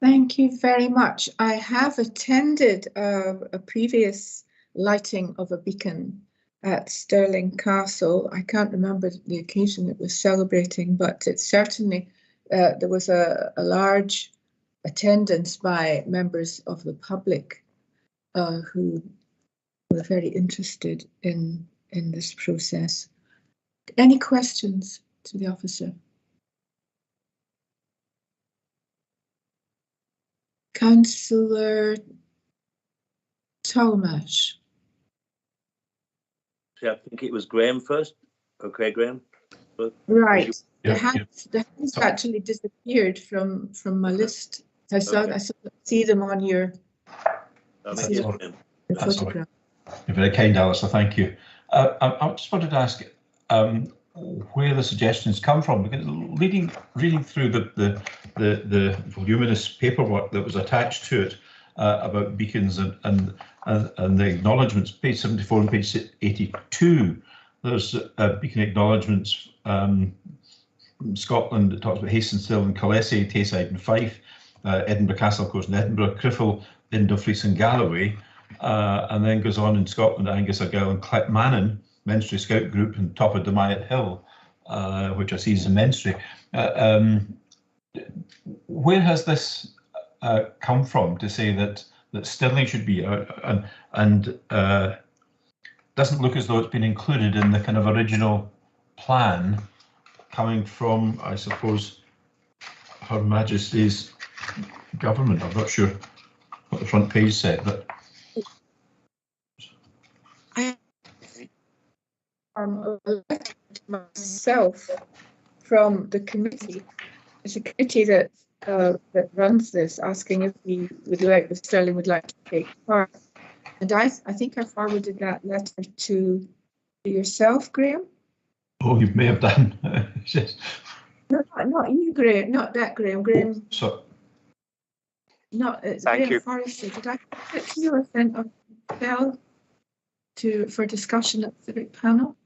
Thank you very much. I have attended a previous lighting of a beacon at Stirling Castle. I can't remember the occasion it was celebrating, but it certainly, there was a large attendance by members of the public who were very interested in this process. Any questions to the officer? Councillor Talmash. I think it was Graham first. Okay, Graham. Right. Yeah, the hands actually disappeared from my list. I see them on your photograph. You're very kind, Alistair. Thank you. I just wanted to ask where the suggestions come from, because reading through the voluminous paperwork that was attached to it about beacons and the acknowledgements, page 74 and page 82, there's beacon acknowledgements from Scotland. It talks about Hastings, Stirling, Killessie, Tayside and Fife, Edinburgh, Castle, of course, in Edinburgh, Criffel, Indofrees and Galloway, and then goes on in Scotland, Angus, Argyll and Clackmannan, Menstrie Scout Group, and top of Demayet Hill, which I see as a Menstrie. Where has this come from to say that Stirling should be, and doesn't look as though it's been included in the kind of original plan coming from, I suppose, Her Majesty's government? I'm not sure what the front page said, but I myself from the committee. It's a committee that runs this, asking if we would like, if Stirling would like to take part. And I think I forwarded that letter to yourself, Graham. oh, you may have done. No, not you, Graham. Not that Graham. Graham. So, Not it's Thank Graham you. Forrester. Did I put it to you or send a bell for discussion at the Civic Panel?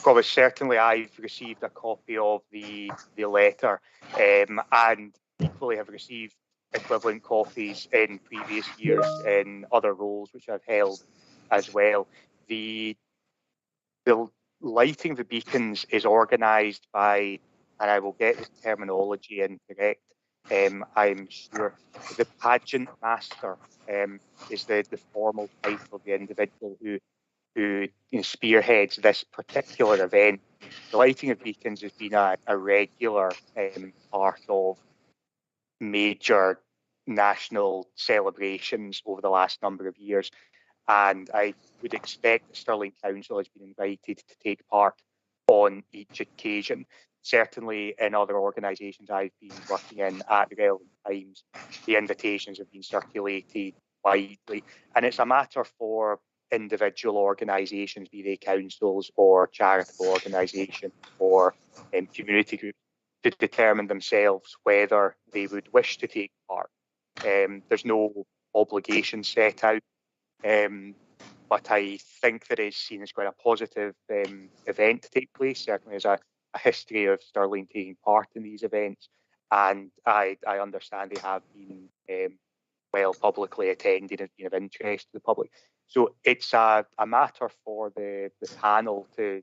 Well, certainly I've received a copy of the letter, and equally have received equivalent copies in previous years in other roles which I've held as well. The lighting of the beacons is organised by, and I will get the terminology incorrect, I'm sure, the pageant master is the formal title of the individual who spearheads this particular event. The lighting of beacons has been a regular part of major national celebrations over the last number of years, and I would expect the Stirling Council has been invited to take part on each occasion. Certainly in other organisations I've been working in at the relevant times, the invitations have been circulated widely, and it's a matter for individual organisations, be they councils or charitable organisations or community groups, to determine themselves whether they would wish to take part. There's no obligation set out, but I think there is seen as quite a positive event to take place. Certainly there's a history of Stirling taking part in these events, and I understand they have been well publicly attended and been of interest to the public. So it's a matter for the panel to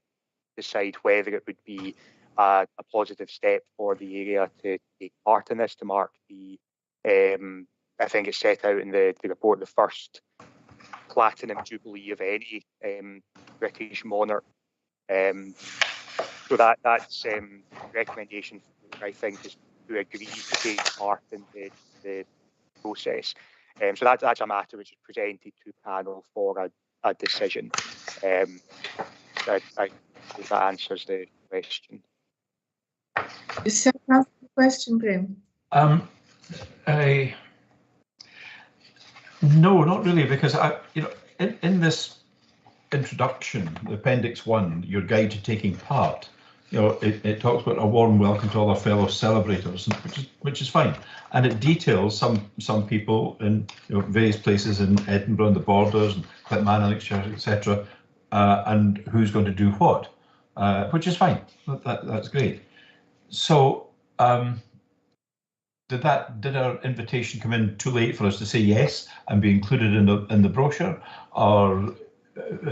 decide whether it would be a positive step for the area to take part in this, to mark the, I think it's set out in the report, the first Platinum Jubilee of any British monarch. So that's recommendation, I think, is to agree to take part in the process. So that's a matter which is presented to panel for a decision. I hope that answers the question. Is that the question, Graham? No, not really, because in this introduction, Appendix 1, your guide to taking part, it talks about a warm welcome to all our fellow celebrators, which is fine, and it details some people in various places in Edinburgh and the borders and Clackmannanshire, etc., and who's going to do what, which is fine. That's great. So, did our invitation come in too late for us to say yes and be included in the brochure, or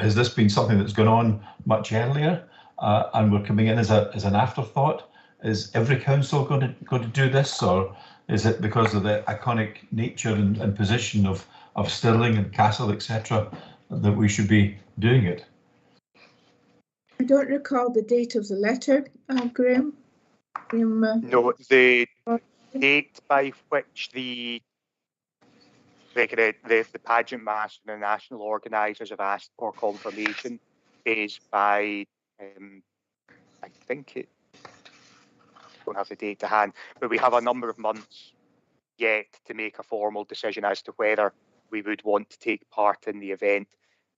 has this been something that's gone on much earlier, and we're coming in as an afterthought? Is every council going to do this, or is it because of the iconic nature and position of Stirling and Castle, etc., that we should be doing it? I don't recall the date of the letter, Graham. No, the date by which the pageant master and the national organisers have asked for confirmation is by, I think it, don't have the date to hand, but we have a number of months yet to make a formal decision as to whether we would want to take part in the event.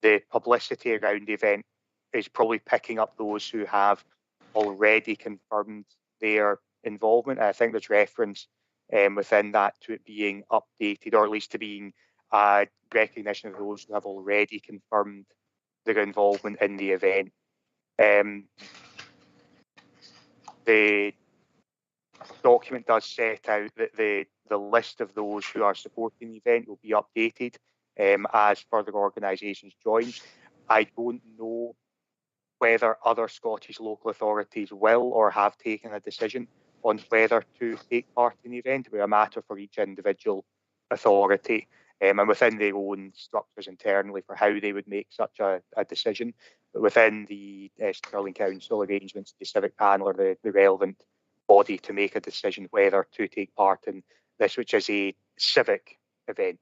The publicity around the event is probably picking up those who have already confirmed their involvement. I think there's reference within that to it being updated, or at least to being recognition of those who have already confirmed their involvement in the event. The document does set out that the list of those who are supporting the event will be updated as further organisations join. I don't know whether other Scottish local authorities will or have taken a decision on whether to take part in the event. It will be a matter for each individual authority and within their own structures internally for how they would make such a decision. But within the Stirling Council arrangements, the Civic Panel are the relevant body to make a decision whether to take part in this, which is a civic event.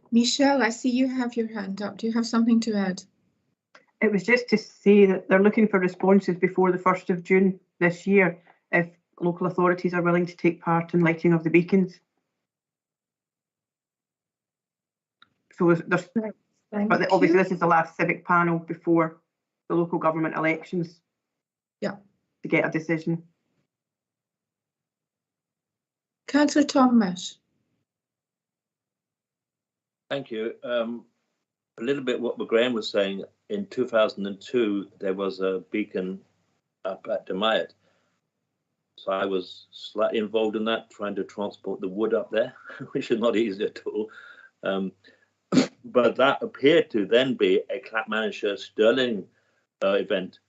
Michelle, I see you have your hand up. Do you have something to add? It was just to say that they're looking for responses before the 1st of June this year if local authorities are willing to take part in lighting of the beacons. So there's, but obviously this is the last civic panel before the local government elections. Yeah. To get a decision. Councillor Thomas. Thank you. A little bit what Graham was saying, in 2002 there was a beacon up at Demyat. So I was slightly involved in that, trying to transport the wood up there, which is not easy at all. But that appeared to then be a Clackmannanshire Stirling event.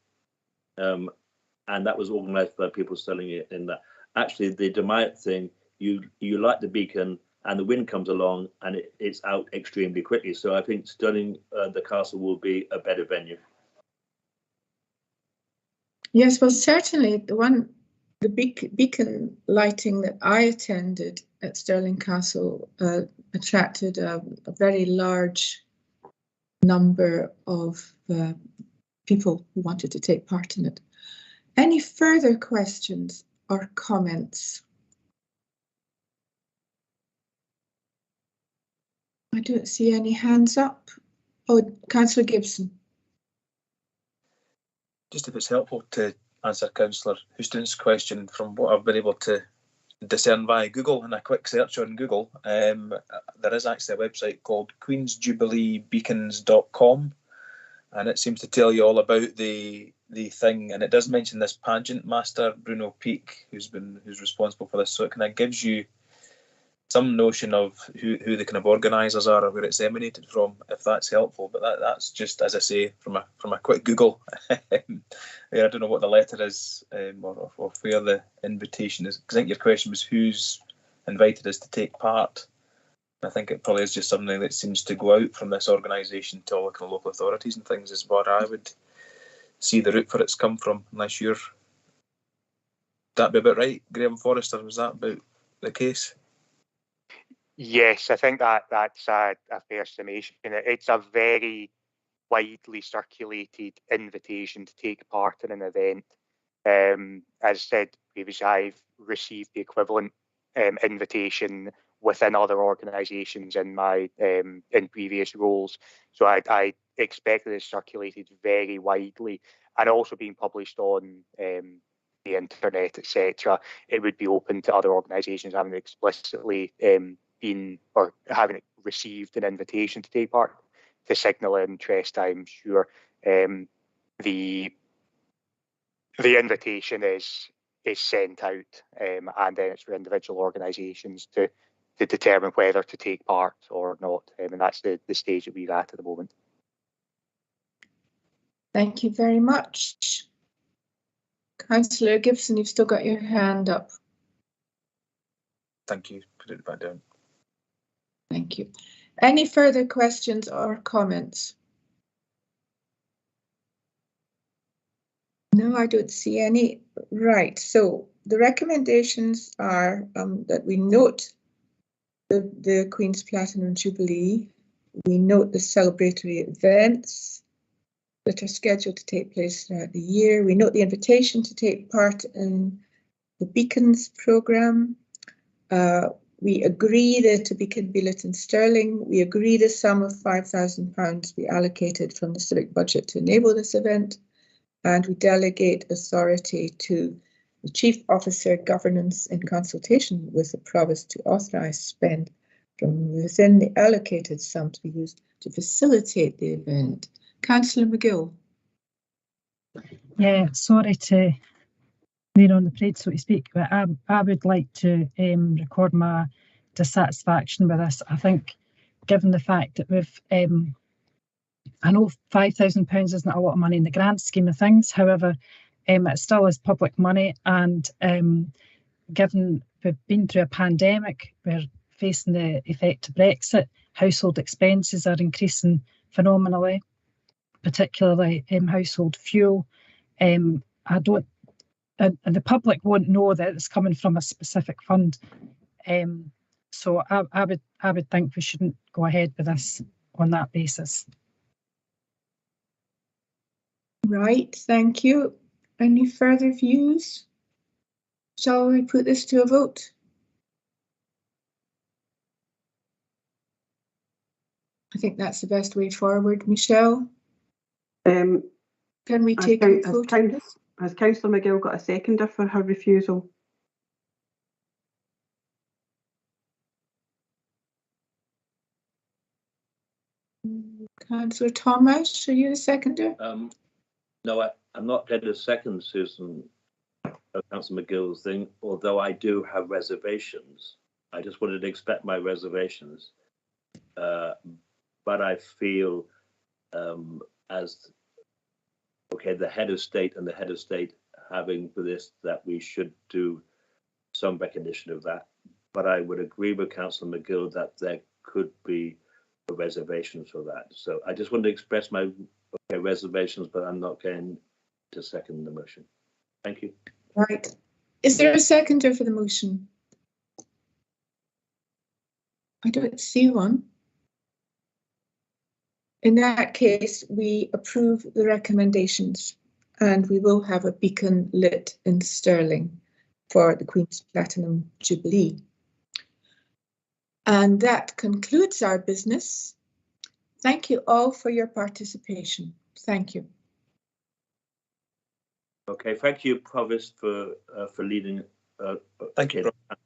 And that was organised by people selling it in that. Actually, the Demyat thing, you light the beacon and the wind comes along and it's out extremely quickly. So I think Stirling, the castle, will be a better venue. Yes, well, certainly the beacon lighting that I attended at Stirling Castle attracted a very large number of people who wanted to take part in it. Any further questions or comments? I don't see any hands up. Oh, Councillor Gibson. Just if it's helpful to answer Councillor Houston's question. From what I've been able to discern via Google and a quick search on Google, there is actually a website called queensjubileebeacons.com, and it seems to tell you all about the thing, and it does mention this pageant master, Bruno Peake, who's responsible for this, so it kind of gives you some notion of who the kind of organisers are or where it's emanated from, if that's helpful. But that's just, as I say, from a quick Google. I don't know what the letter is or where the invitation is. I think your question was who's invited us to take part. I think it probably is just something that seems to go out from this organisation to all the kind of local authorities and things, is what I would see the route for it's come from, unless you're... That be about right, Graham Forrester? Was that about the case? Yes, I think that's a fair summation. It's a very widely circulated invitation to take part in an event. As said previously, I've received the equivalent invitation within other organisations in my in previous roles. So I expect that it's circulated very widely and also being published on the internet, etc. It would be open to other organisations having explicitly been or having received an invitation to take part to signal interest. I'm sure the invitation is sent out, and then it's for individual organisations to determine whether to take part or not, and that's the stage that we're at the moment. Thank you very much. Councillor Gibson, you've still got your hand up. Thank you. Put it back down. Thank you. Any further questions or comments? No, I don't see any. Right, so the recommendations are that we note the Queen's Platinum Jubilee, we note the celebratory events that are scheduled to take place throughout the year, we note the invitation to take part in the Beacons programme, we agree that a beacon be lit in Stirling, we agree the sum of £5,000 be allocated from the civic budget to enable this event, and we delegate authority to the Chief Officer Governance in consultation with the Provost to authorise spend from within the allocated sum to be used to facilitate the event. Councillor McGill. Yeah, sorry to rain on the parade, so to speak, but I would like to record my dissatisfaction with this. I think, given the fact that we've, I know £5,000 isn't a lot of money in the grand scheme of things, however, it still is public money, and given we've been through a pandemic, we're facing the effect of Brexit, household expenses are increasing phenomenally, particularly household fuel. And the public won't know that it's coming from a specific fund. So I would think we shouldn't go ahead with this on that basis. Right, thank you. Any further views? Shall we put this to a vote? I think that's the best way forward. Michelle? Can we take a vote on this? Has Councillor McGill got a seconder for her refusal? Councillor Thomas, are you the seconder? No, I'm not going to second Susan Councillor McGill's thing, although I do have reservations. I just wanted to expect my reservations. But I feel as the head of state and the head of state having for this that we should do some recognition of that. But I would agree with Councillor McGill that there could be reservations for that. So I just want to express my reservations, but I'm not going to second the motion. Thank you. Right. Is there a seconder for the motion? I don't see one. In that case, we approve the recommendations and we will have a beacon lit in Stirling for the Queen's Platinum Jubilee. And that concludes our business. Thank you all for your participation. Thank you. Okay, thank you, Provost, for leading. Thank you, in